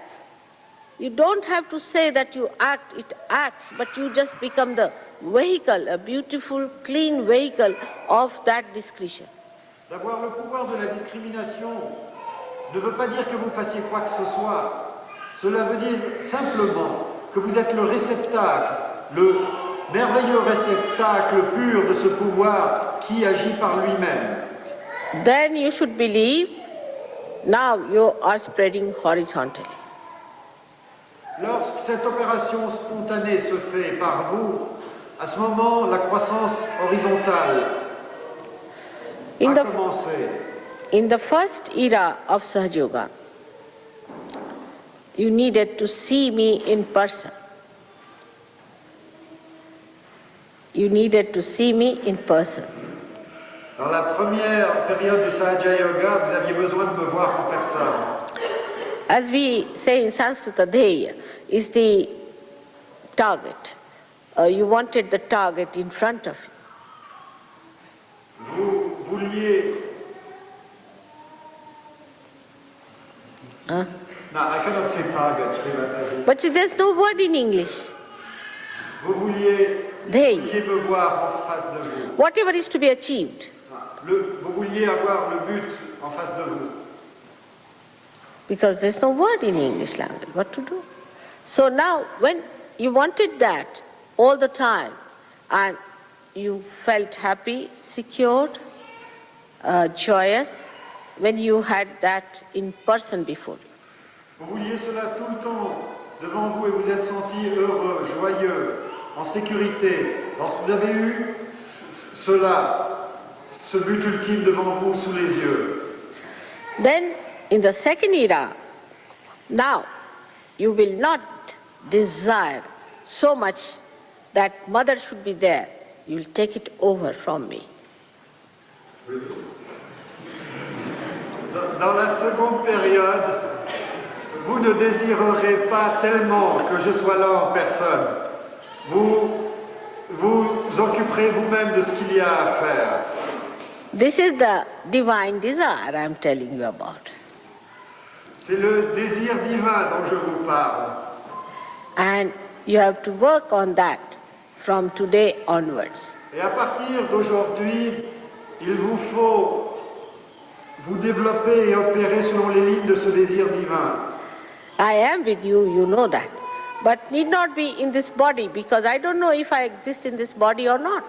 S2: You don't have to say that you act, it acts, but you just become the vehicle, a beautiful, clean vehicle of that discretion.
S4: D'avoir le pouvoir de la discrimination ne veut pas dire que vous fassiez quoi que ce soit. Cela veut dire simplement que vous êtes le réceptacle, le merveilleux réceptacle pur de ce pouvoir qui agit par lui-même.
S2: Then you should believe, now you are spreading horizontally.
S4: Lorsque cette opération spontanée se fait par vous, à ce moment, la croissance horizontale a commencé.
S2: In the first era of Sahaja Yoga, you needed to see me in person. You needed to see me in person.
S4: Dans la première période du Sahaja Yoga, vous aviez besoin de me voir en personne.
S2: As we say in Sanskrit, Dheya is the target. You wanted the target in front of you.
S4: Vous vouliez...
S2: Huh?
S4: No, I cannot say target, Shri Mataji.
S2: But there's no word in English.
S4: Vous vouliez me voir en face de vous.
S2: Whatever is to be achieved.
S4: Vous vouliez avoir le but en face de vous.
S2: Because there's no word in English language, what to do? So now, when you wanted that all the time, and you felt happy, secured, joyous, when you had that in person before you.
S4: Vous vouliez cela tout le temps devant vous et vous êtes senti heureux, joyeux, en sécurité. Lorsque vous avez eu cela, ce but ultime devant vous sous les yeux.
S2: Then, in the second era, now you will not desire so much that mother should be there. You will take it over from me.
S4: Dans la seconde période, vous ne désirerez pas tellement que je sois là en personne. Vous vous occuperez vous-même de ce qu'il y a à faire.
S2: This is the divine desire I am telling you about.
S4: C'est le désir divin dont je vous parle.
S2: And you have to work on that from today onwards.
S4: Et à partir d'aujourd'hui, il vous faut vous développer et opérer selon les lignes de ce désir divin.
S2: I am with you, you know that. But need not be in this body, because I don't know if I exist in this body or not.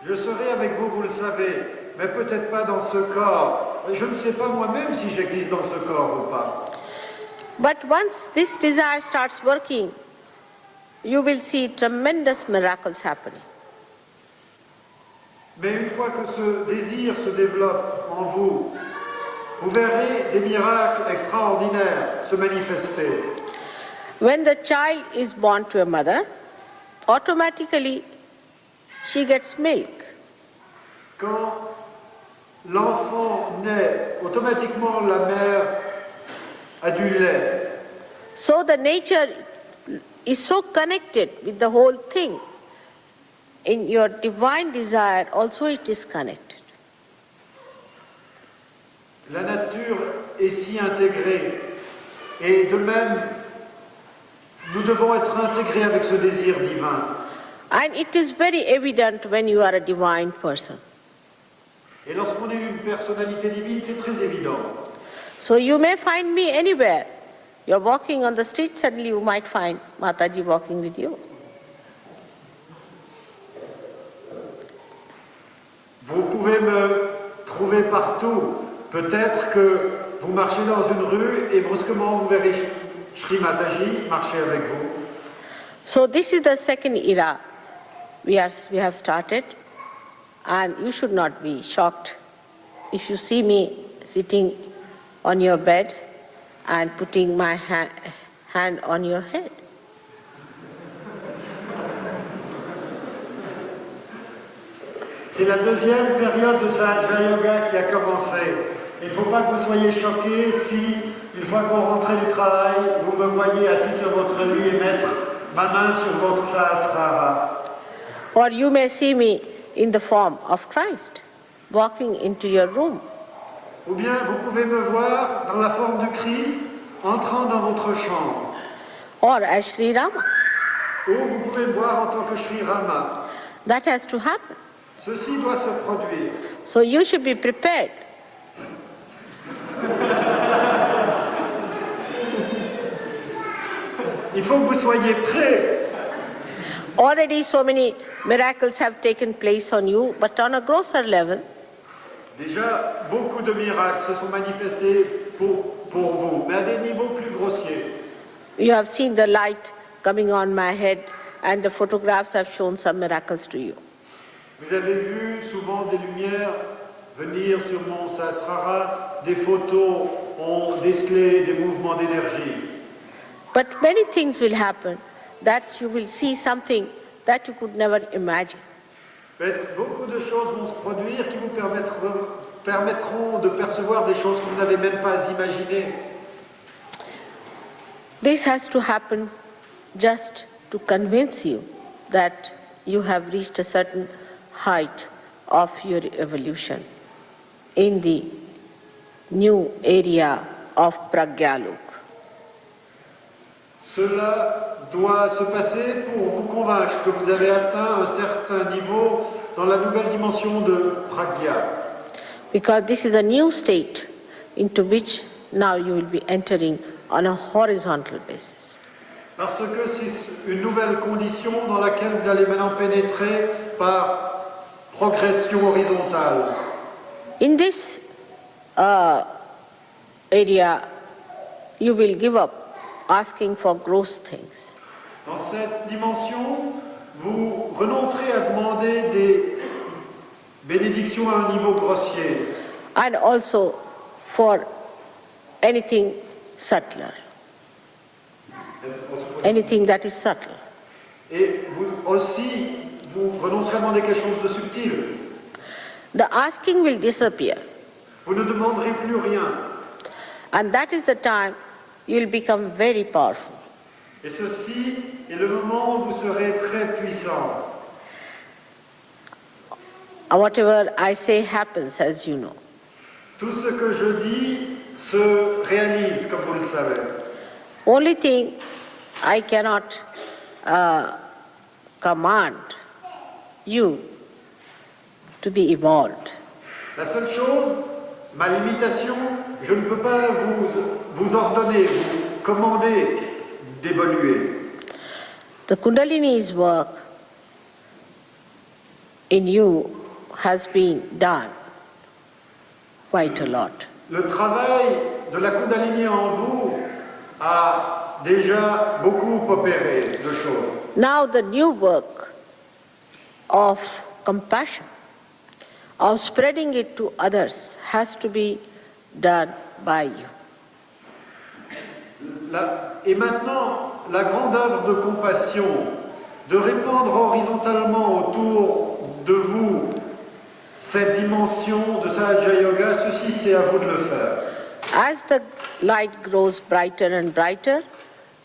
S4: Je serai avec vous, vous le savez, mais peut-être pas dans ce corps. Je ne sais pas moi-même si j'existe dans ce corps ou pas.
S2: But once this desire starts working, you will see tremendous miracles happening.
S4: Mais une fois que ce désir se développe en vous, vous verrez des miracles extraordinaires se manifester.
S2: When the child is born to a mother, automatically she gets milk.
S4: Quand l'enfant naît, automatiquement la mère a du lait.
S2: So the nature is so connected with the whole thing. In your divine desire also it is connected.
S4: La nature est si intégrée. Et de même, nous devons être intégrés avec ce désir divin.
S2: And it is very evident when you are a divine person.
S4: Et lorsqu'on est une personnalité divine, c'est très évident.
S2: So you may find me anywhere. You're walking on the street, suddenly you might find Mataji walking with you.
S4: Vous pouvez me trouver partout. Peut-être que vous marchez dans une rue et brusquement vous verrez Shri Mataji marcher avec vous.
S2: So this is the second era we have started, and you should not be shocked if you see me sitting on your bed and putting my hand on your head.
S4: C'est la deuxième période de Sahaja Yoga qui a commencé. Il ne faut pas que vous soyez choqués si, une fois que vous rentrez du travail, vous me voyez assis sur votre lit et mettre ma main sur votre Sahasrara.
S2: Or you may see me in the form of Christ, walking into your room.
S4: Ou bien vous pouvez me voir dans la forme du Christ entrant dans votre chambre.
S2: Or as Sri Rama.
S4: Ou vous pouvez me voir en tant que Shri Rama.
S2: That has to happen.
S4: Ceci doit se produire.
S2: So you should be prepared.
S4: Il faut que vous soyez prêts.
S2: Already so many miracles have taken place on you, but on a grosser level.
S4: Déjà, beaucoup de miracles se sont manifestés pour vous, mais à des niveaux plus grossiers.
S2: You have seen the light coming on my head, and the photographs have shown some miracles to you.
S4: Vous avez vu souvent des lumières venir sur mon Sahasrara, des photos ont décelé des mouvements d'énergie.
S2: But many things will happen that you will see something that you could never imagine.
S4: Mais beaucoup de choses vont se produire qui vous permettront de percevoir des choses que vous n'avez même pas imaginées.
S2: This has to happen just to convince you that you have reached a certain height of your evolution in the new area of Pragyalok.
S4: Cela doit se passer pour vous convaincre que vous avez atteint un certain niveau dans la nouvelle dimension de Pragya.
S2: Because this is a new state into which now you will be entering on a horizontal basis.
S4: Parce que c'est une nouvelle condition dans laquelle vous allez maintenant pénétrer par progression horizontale.
S2: In this area, you will give up asking for gross things.
S4: Dans cette dimension, vous renoncerez à demander des bénédictions à un niveau grossier.
S2: And also for anything subtler, anything that is subtle.
S4: Et vous aussi, vous renoncerez à demander quelque chose de subtil.
S2: The asking will disappear.
S4: Vous ne demanderez plus rien.
S2: And that is the time you will become very powerful.
S4: Et ceci est le moment où vous serez très puissant.
S2: Whatever I say happens, as you know.
S4: Tout ce que je dis se réalise, comme vous le savez.
S2: Only thing I cannot command you to be evolved.
S4: La seule chose, ma limitation, je ne peux pas vous ordonner, vous commander d'évoluer.
S2: The Kundalini's work in you has been done quite a lot.
S4: Le travail de la Kundalini en vous a déjà beaucoup opéré de choses.
S2: Now the new work of compassion of spreading it to others has to be done by you.
S4: Et maintenant, la grande œuvre de compassion, de répandre horizontalement autour de vous cette dimension de Sahaja Yoga, ceci c'est à vous de le faire.
S2: As the light grows brighter and brighter,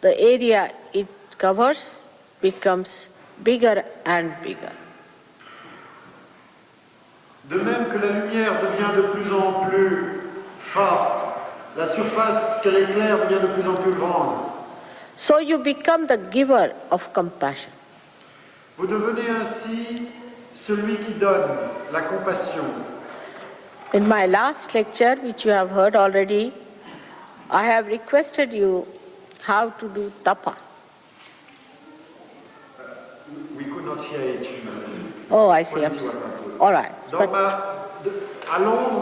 S2: the area it covers becomes bigger and bigger.
S4: De même que la lumière devient de plus en plus forte, la surface qu'elle éclaire devient de plus en plus grande.
S2: So you become the giver of compassion.
S4: Vous devenez ainsi celui qui donne la compassion.
S2: In my last lecture, which you have heard already, I have requested you how to do tapa.
S4: We could not hear it.
S2: Oh, I see. All right.
S4: À Londres,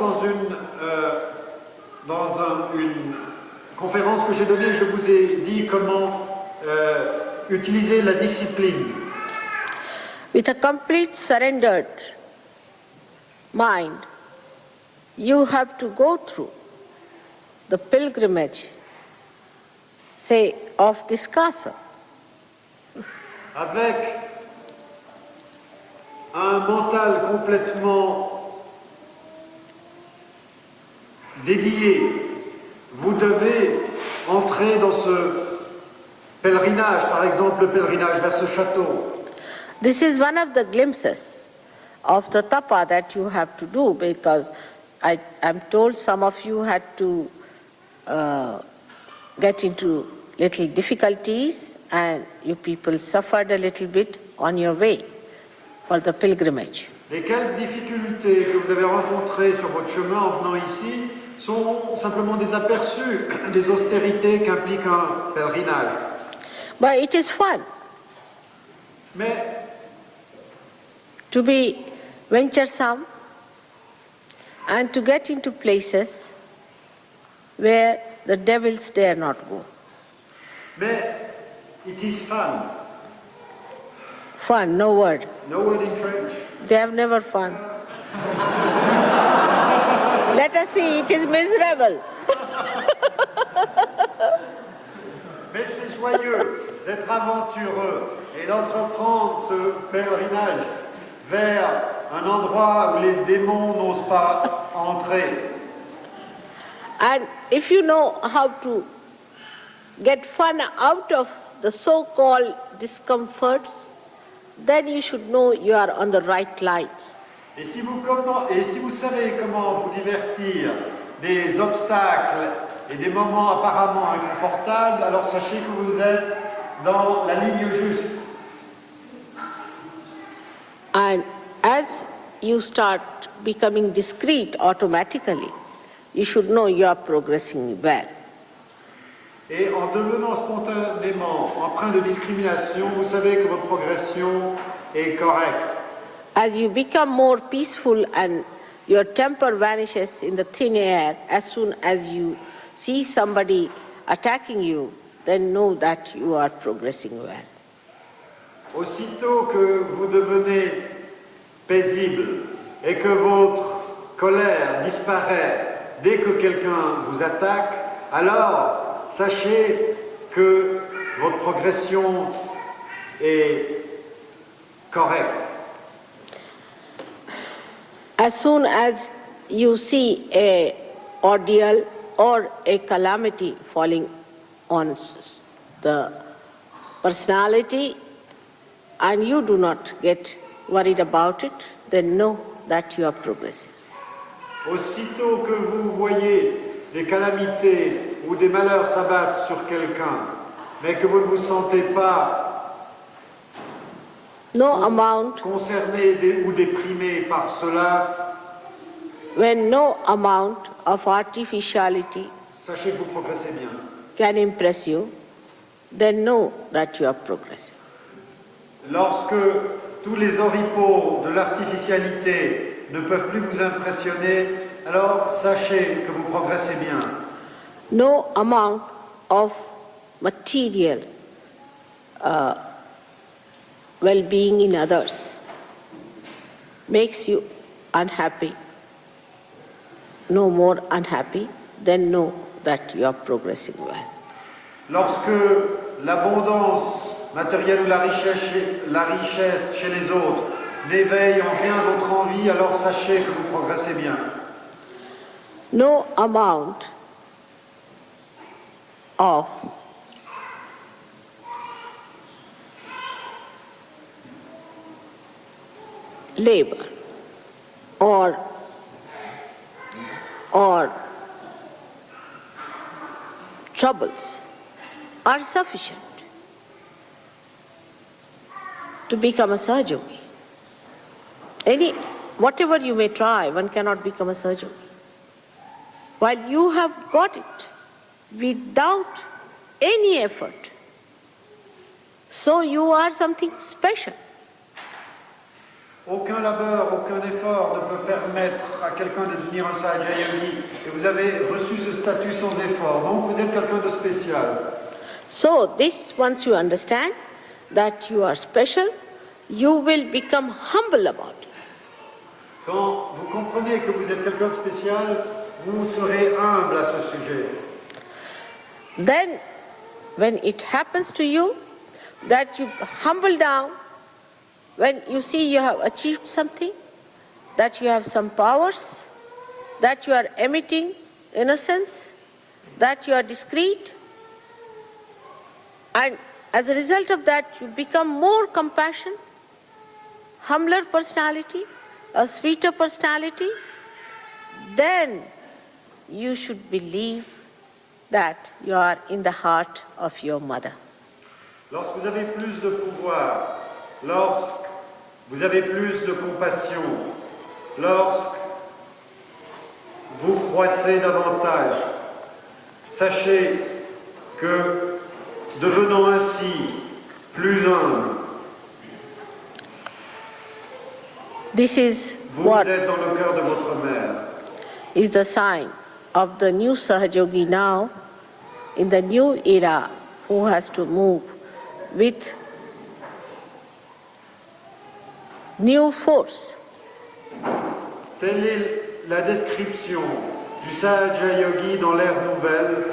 S4: dans une conférence que j'ai donnée, je vous ai dit comment utiliser la discipline.
S2: With a complete surrendered mind, you have to go through the pilgrimage, say, of this castle.
S4: Avec un mental complètement dédié, vous devez entrer dans ce pèlerinage, par exemple le pèlerinage vers ce château.
S2: This is one of the glimpses of the tapa that you have to do, because I'm told some of you had to get into little difficulties and you people suffered a little bit on your way for the pilgrimage.
S4: Les quelques difficultés que vous avez rencontrées sur votre chemin en venant ici sont simplement des aperçus des austérités qu'implique un pèlerinage.
S2: But it is fun.
S4: Mais
S2: to be venturesome and to get into places where the devils dare not go.
S4: Mais it is fun.
S2: Fun, no word.
S4: No word in French.
S2: They have never fun. Let us see, it is miserable.
S4: Mais c'est joyeux d'être aventureux et d'entreprendre ce pèlerinage vers un endroit où les démons n'osent pas entrer.
S2: And if you know how to get fun out of the so-called discomforts, then you should know you are on the right lines.
S4: Et si vous savez comment vous divertir des obstacles et des moments apparemment inconfortables, alors sachez que vous êtes dans la ligne juste.
S2: And as you start becoming discreet automatically, you should know you are progressing well.
S4: Et en devenant spontanément empreint de discrimination, vous savez que votre progression est correcte.
S2: As you become more peaceful and your temper vanishes in the thin air, as soon as you see somebody attacking you, then know that you are progressing well.
S4: Aussitôt que vous devenez paisible et que votre colère disparaît dès que quelqu'un vous attaque, alors sachez que votre progression est correcte.
S2: As soon as you see an ordeal or a calamity falling on the personality and you do not get worried about it, then know that you are progressing.
S4: Aussitôt que vous voyez des calamités ou des malheurs s'abattre sur quelqu'un, mais que vous ne vous sentez pas concerné ou déprimé par cela,
S2: when no amount of artificiality
S4: sachez que vous progressez bien.
S2: can impress you, then know that you are progressing.
S4: Lorsque tous les oripeaux de l'artificialité ne peuvent plus vous impressionner, alors sachez que vous progressez bien.
S2: No amount of material well-being in others makes you unhappy, no more unhappy, then know that you are progressing well.
S4: Lorsque l'abondance matérielle ou la richesse chez les autres n'éveille en rien votre envie, alors sachez que vous progressez bien.
S2: No amount of labor or troubles are sufficient to become a Sahaja Yogi. Whatever you may try, one cannot become a Sahaja Yogi. While you have got it without any effort, so you are something special.
S4: Aucun labeur, aucun effort ne peut permettre à quelqu'un de devenir un Sahaja Yogi. Et vous avez reçu ce statut sans effort. Donc vous êtes quelqu'un de spécial.
S2: So this, once you understand that you are special, you will become humble about it.
S4: Quand vous comprenez que vous êtes quelqu'un de spécial, vous serez humble à ce sujet.
S2: Then, when it happens to you that you humble down, when you see you have achieved something, that you have some powers, that you are emitting innocence, that you are discreet, and as a result of that you become more compassionate, humbler personality, a sweeter personality, then you should believe that you are in the heart of your mother.
S4: Lorsque vous avez plus de pouvoir, lorsque vous avez plus de compassion, lorsque vous croissez davantage, sachez que devenant ainsi plus humble,
S2: This is
S4: vous
S2: what
S4: êtes dans le cœur de votre mère.
S2: is the sign of the new Sahaja Yogi now, in the new era, who has to move with new force.
S4: Telle est la description du Sahaja Yogi dans l'ère nouvelle,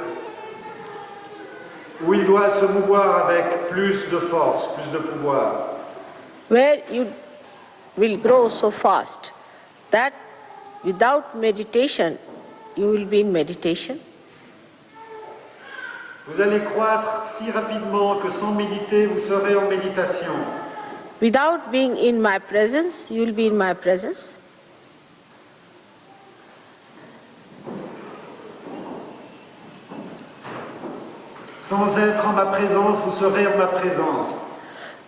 S4: où il doit se mouvoir avec plus de force, plus de pouvoir.
S2: Where you will grow so fast that without meditation you will be in meditation.
S4: Vous allez croître si rapidement que sans méditer, vous serez en méditation.
S2: Without being in my presence, you will be in my presence.
S4: Sans être en ma présence, vous serez en ma présence.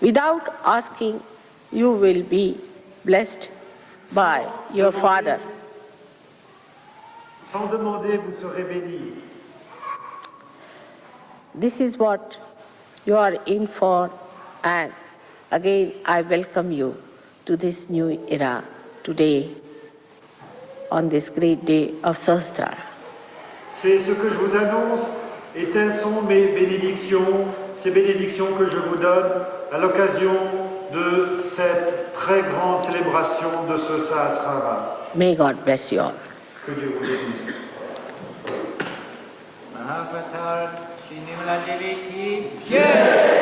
S2: Without asking, you will be blessed by your Father.
S4: Sans demander, vous serez béni.
S2: This is what you are in for, and again I welcome you to this new era today, on this great day of Sahasrara.
S4: C'est ce que je vous annonce et telles sont mes bénédictions, ces bénédictions que je vous donne à l'occasion de cette très grande célébration de ce Sahasrara.
S2: May God bless you all.
S4: Que Dieu vous bénisse.
S5: Mahavatar Shri Mataji ki jai.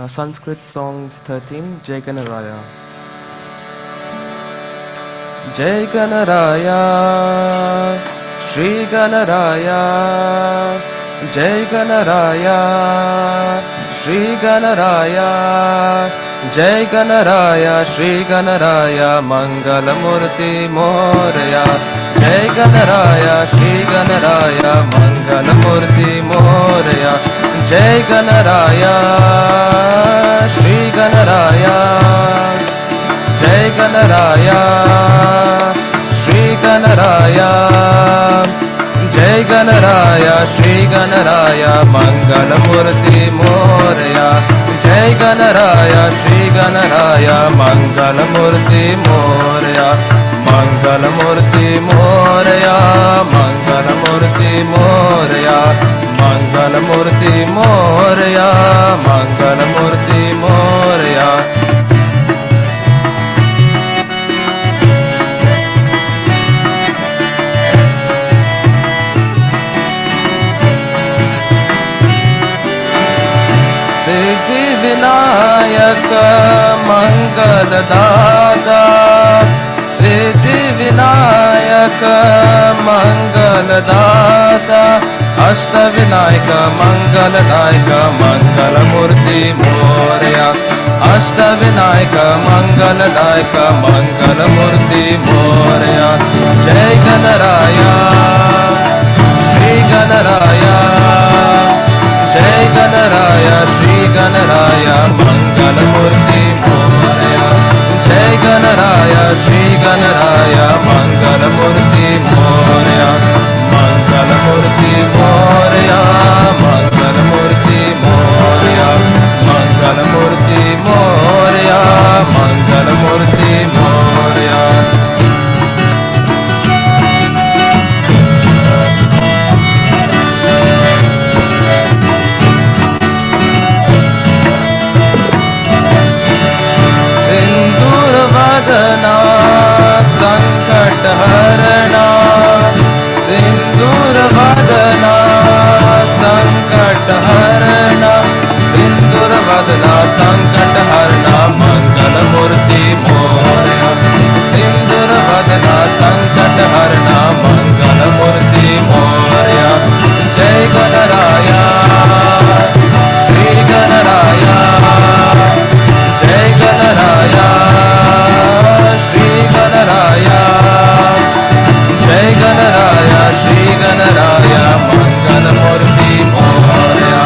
S6: Sanskrit songs 13, Jai Ganaraya. Jai Ganaraya, Shri Ganaraya, Jai Ganaraya, Shri Ganaraya, Jai Ganaraya, Shri Ganaraya, Mangalamurti Moria. Jai Ganaraya, Shri Ganaraya, Mangalamurti Moria. Jai Ganaraya, Shri Ganaraya, Jai Ganaraya, Shri Ganaraya, Jai Ganaraya, Shri Ganaraya, Mangalamurti Moria. Jai Ganaraya, Shri Ganaraya, Mangalamurti Moria. Mangalamurti Moria, Mangalamurti Moria, Mangalamurti Moria, Mangalamurti Moria. Siddhi Vinayaka Mangal Dada, Siddhi Vinayaka Mangal Dada, Ashta Vinayaka Mangal Daika Mangala Murti Moria. Ashta Vinayaka Mangal Daika Mangala Murti Moria. Jai Ganaraya, Shri Ganaraya, Jai Ganaraya, Shri Ganaraya, Mangalamurti Moria. Jai Ganaraya, Shri Ganaraya, Mangalamurti Moria. Mangalamurti Moria, Mangalamurti Moria, Mangalamurti Moria, Mangalamurti Moria. Vadana Sankat Harana, Sindur Vadana Sankat Harana, Sindur Vadana Sankat Harana, Mangala Murti Moria. Sindur Vadana Sankat Harana, Mangala Murti Moria. Jai Ganaraya, Shri Ganaraya, Jai Ganaraya, Shri Ganaraya, Jai Ganaraya, Shri Ganaraya, Mangalamurti Moria.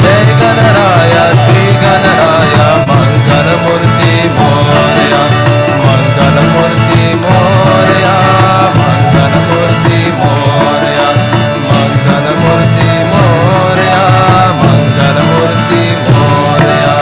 S6: Jai Ganaraya, Shri Ganaraya, Mangalamurti Moria. Mangalamurti Moria, Mangalamurti Moria, Mangalamurti Moria, Mangalamurti Moria.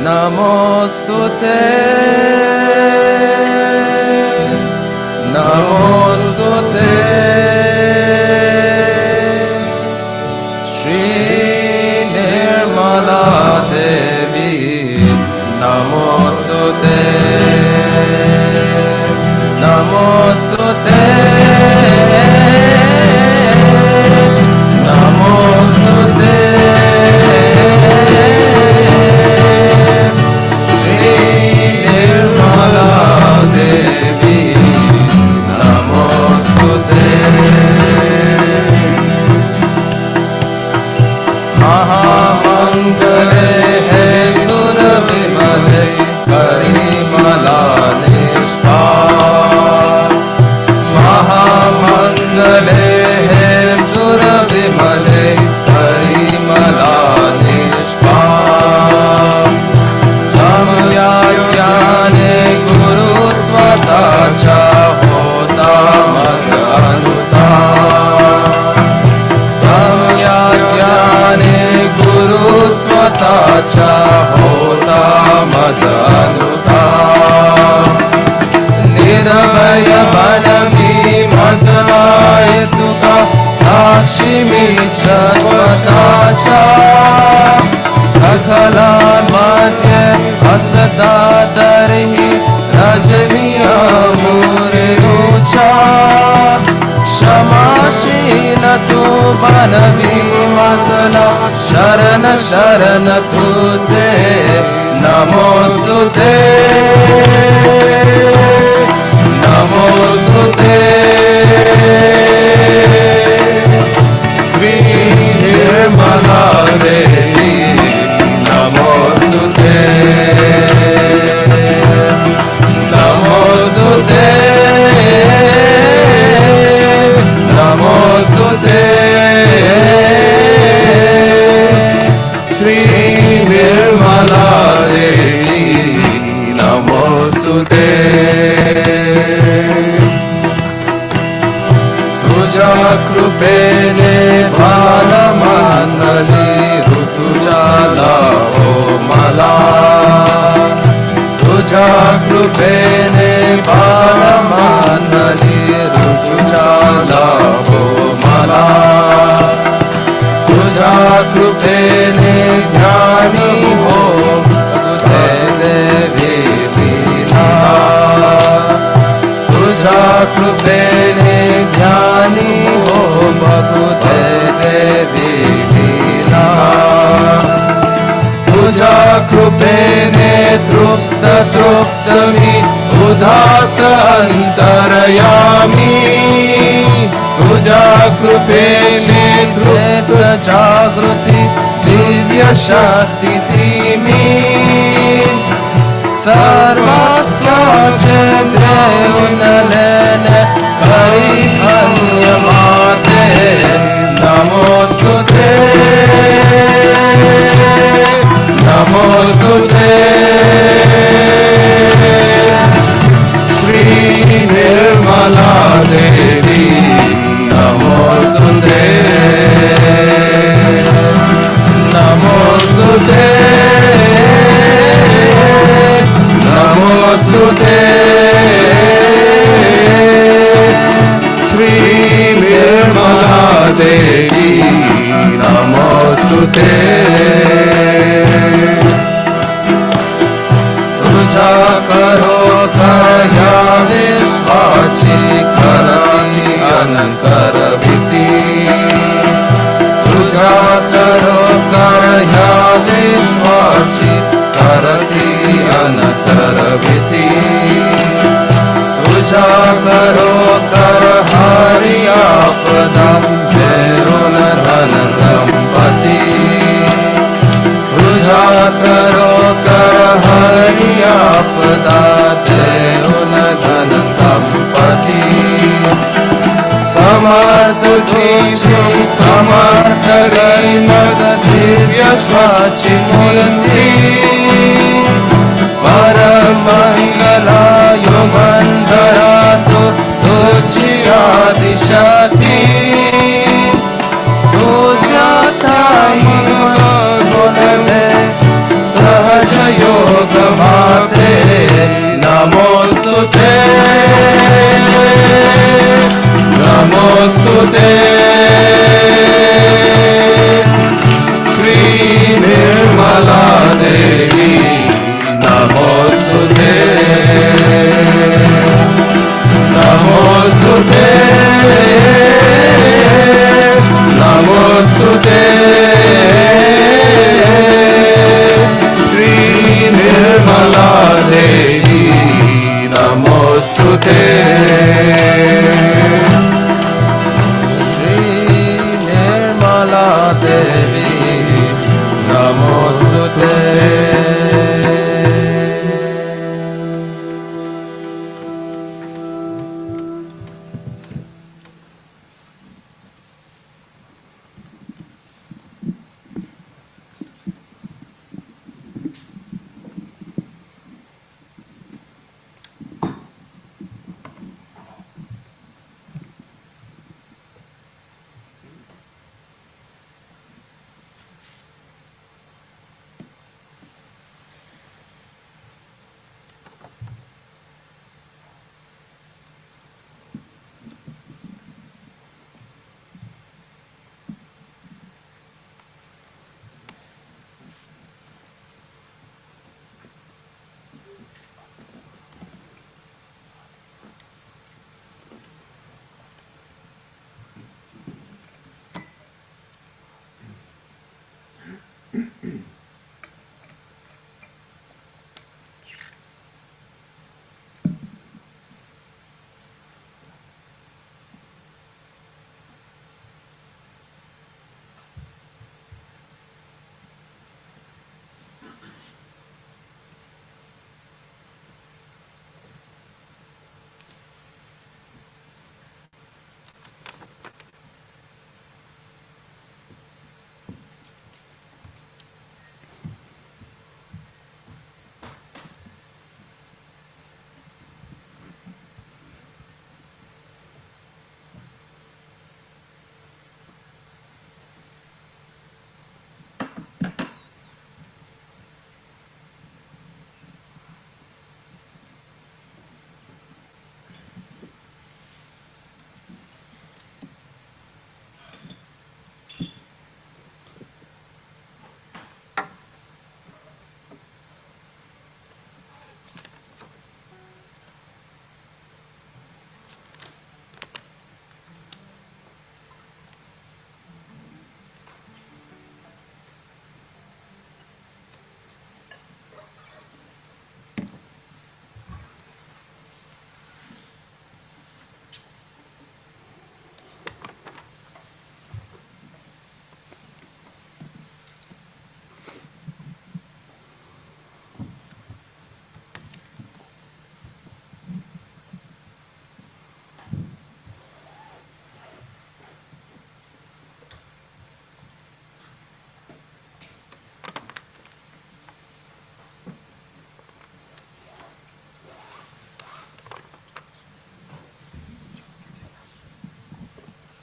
S6: Namostute, Namostute, Shri Nirmala Devi, Namostute, Namostute, Namostute. Devi, Namostute. Mahamangale माझ्या होता माझा अनुताप निर्भय बनवी मजलाय तुका साक्षी मी स्वतःच्या सकलांमध्ये हसता तरीही रजनीया मुरेनुच्या क्षमाशील तू बनवी मजला शरण शरण तुझे नमोस्तुते नमोस्तुते निर्मला देवी नमोस्तुते नमोस्तुते नमोस्तुते श्री निर्मला देवी नमोस्तुते तुझ्या कृपेने बालमानली ऋतुच्या लाभो मला तुझ्या कृपेने बालमानली ऋतुच्या लाभो मला तुझ्या कृपेने ज्ञानी हो तुझे देवी लीला तुझ्या कृपेने ज्ञानी हो बघुते देवी लीला तुझ्या कृपेने तृप्त तृप्त मी उदात अंतरयामी तुझ्या कृपेने तृप्त जागृती दिव्य शक्ती ती मी सर्वस्वाचे देऊन लेने करी धन्य माते नमोस्तुते नमोस्तुते श्री निर्मला देवी नमोस्तुते नमोस्तुते नमोस्तुते श्री निर्मला देवी नमोस्तुते तुझा करो कर या विश्वाची करती अनंतर भीती तुझा करो कर या विश्वाची करती अनंतर भीती तुझा करो कर हरि आपदा देऊन धन संपत्ती तुझा करो कर हरि आपदा देऊन धन संपत्ती समर्थ तुझी समर्थ गैमस दिव्य स्वाची मूर्ती परमंगला युगंधरा तुझी आदि शक्ती तुझ्या ठाई गुणवे सहज योग माते नमोस्तुते नमोस्तुते Shri Nirmala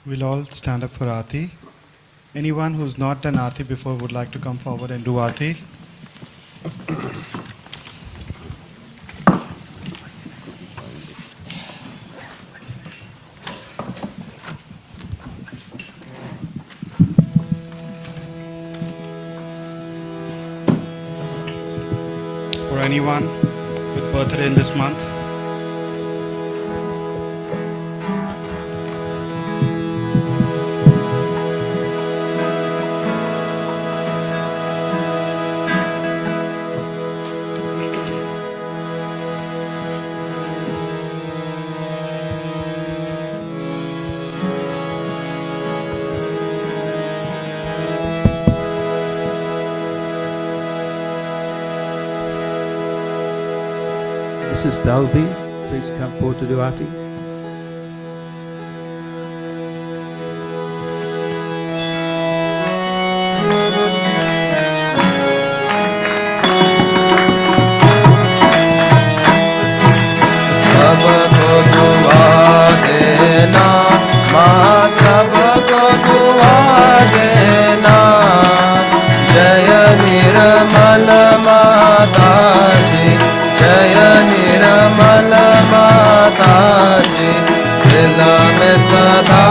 S1: We'll all stand up for Aarti. Anyone who's not done Aarti before would like to come forward and do Aarti? Or anyone with birthday in this month?
S7: Mrs. Dalby, please come forward to do Aarti.
S6: सबको दुआ देना माँ, सबको दुआ देना। जय निर्मल माता जी, जय निर्मल माता जी। दिल में सदा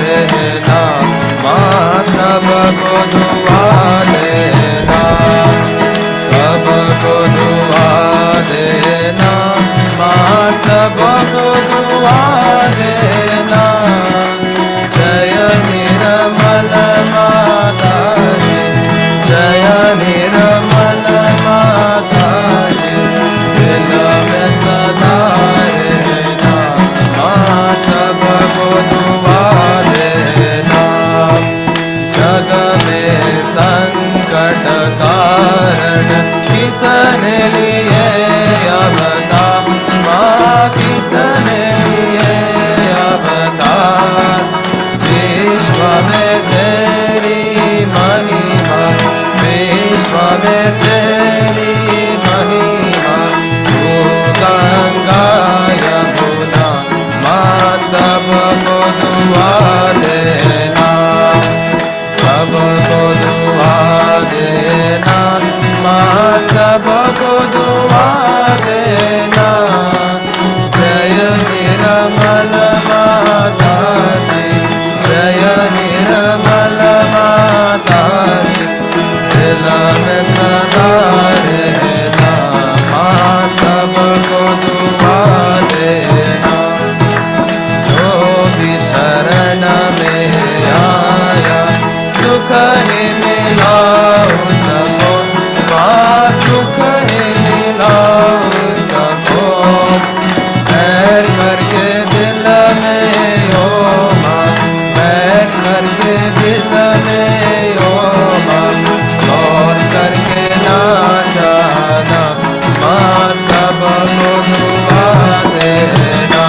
S6: रहना माँ, सबको दुआ देना, सबको दुआ देना माँ, सबको दुआ देना। जय निर्मल माता जी, जय निर्मल माता जी। दिल में सदा रहना माँ, सबको दुआ देना। जग में संकट कारण कितने लिए अवतार माँ, कितने लिए अवतार। विश्व में तेरी महिमा, विश्व में तेरी महिमा। तू गंगा यमुना माँ, सबको दुआ देना, सबको दुआ देना माँ, सबको दुआ देना। जय निर्मल माता जी, जय निर्मल माता जी। दिल में सदा रहना माँ, सबको दुआ देना। जो भी शरण में आया सुख ही मिला उसको माँ, सुख ही मिला उसको। पैर करके दिल में ओ माँ, पैर करके दिल में ओ माँ। और करके ना जाना माँ, सबको दुआ देना,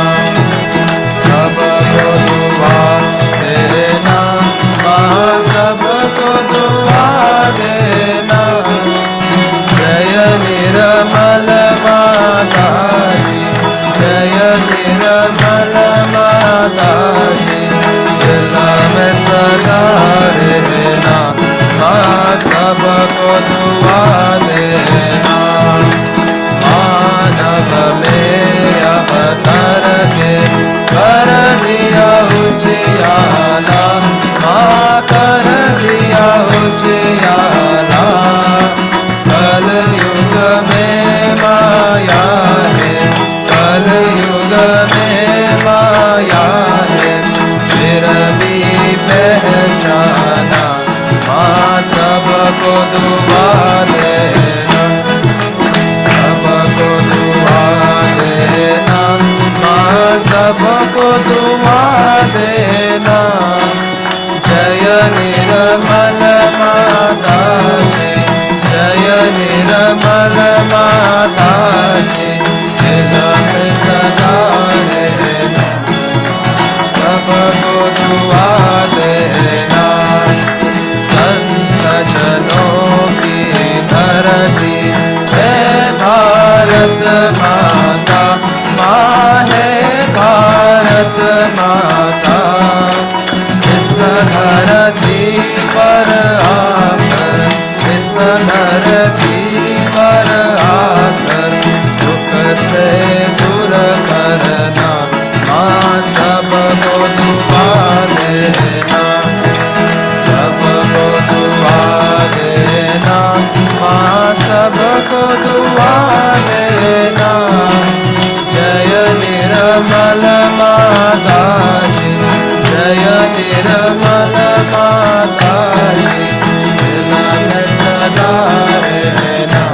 S6: सबको दुआ देना माँ, सबको दुआ देना। जय निर्मल माता जी, जय निर्मल माता जी। दिल में सदा रहना माँ, सबको दुआ देना। मानव में अवतार के कर दिया उजियाला माँ, कर दिया उजियाला। कल युग में माया है, कल युग में माया है। फिर भी पहचाना माँ, सबको दुआ से दूर करना, माँ सबको दुआ देना, सबको दुआ देना, माँ सबको दुआ देना। जय निर्मल माता जी, जय निर्मल माता जी, दिल में सदा रहना,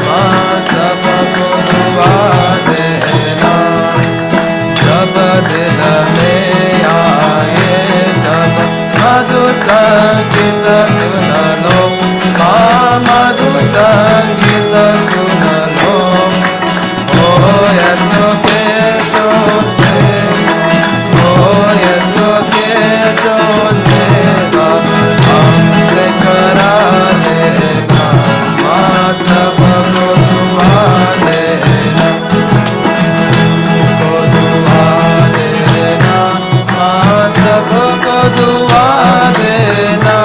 S6: माँ सबको दुआ देना। जब दिल में आए तब मधु संगीत सुन लो, माँ मधु संगीत सुन लो। ओ यसो के जो से, ओ यसो के जो सेवा हमसे करा लेना, माँ सबको दुआ देना, को दुआ देना, माँ सबको दुआ देना।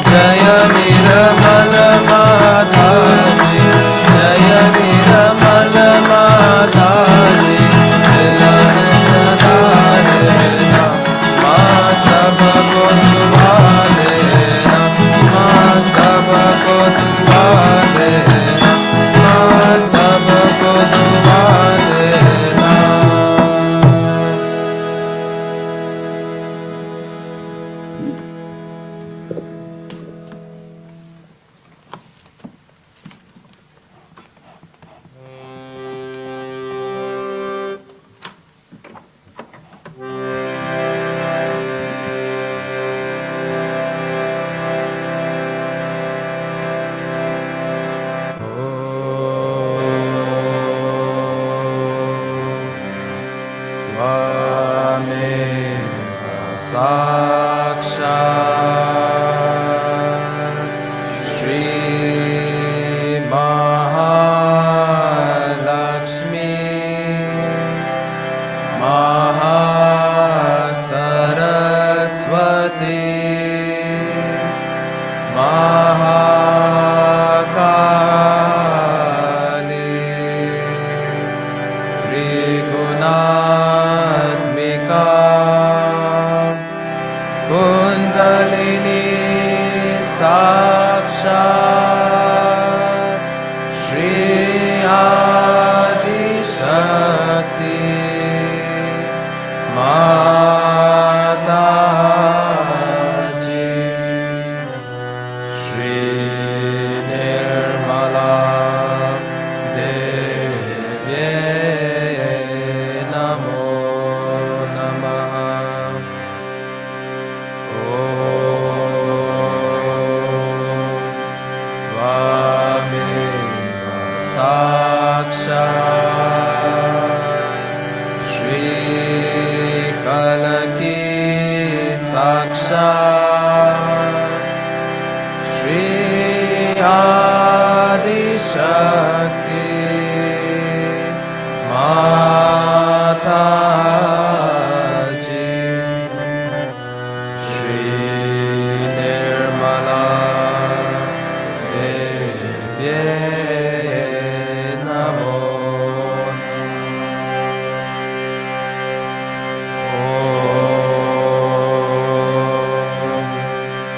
S6: जय निर्मल माता जी, जय निर्मल माता जी, दिल में सदा रहना, माँ सबको दुआ देना, माँ सबको दुआ देना, माँ सबको दुआ देना। त्वमेव साक्षात् श्री महालक्ष्मी महासरस्वती महाकाली त्रिगुणात्मिका कुंडलिनी साक्षात् श्री आदि शक्ति माता जी। श्री निर्मला देव्ये नमो नमः। त्वमेव साक्षात् श्री कलकी साक्षात् श्री आदि शक्ति माता जी। श्री निर्मला देव्ये नमो।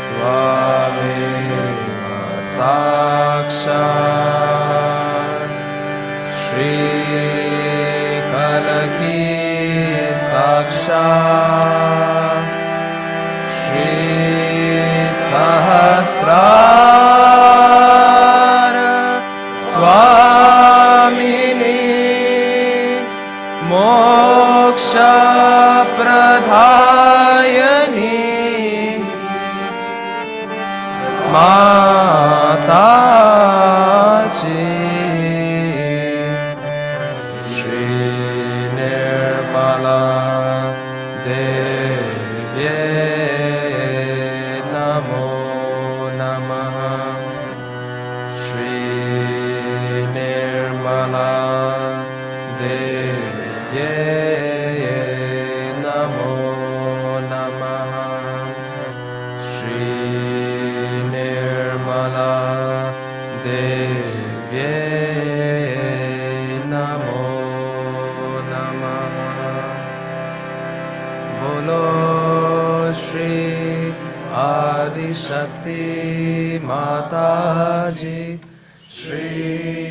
S6: त्वमेव साक्षात् श्री कलकी साक्षात् श्री सहस्रार स्वामिनी मोक्ष प्रदायिनी माता जी। श्री निर्मला देव्ये नमो नमः। श्री निर्मला देव्ये नमो नमः। श्री निर्मला देव्ये नमो Adi Shakti Mataji, Shri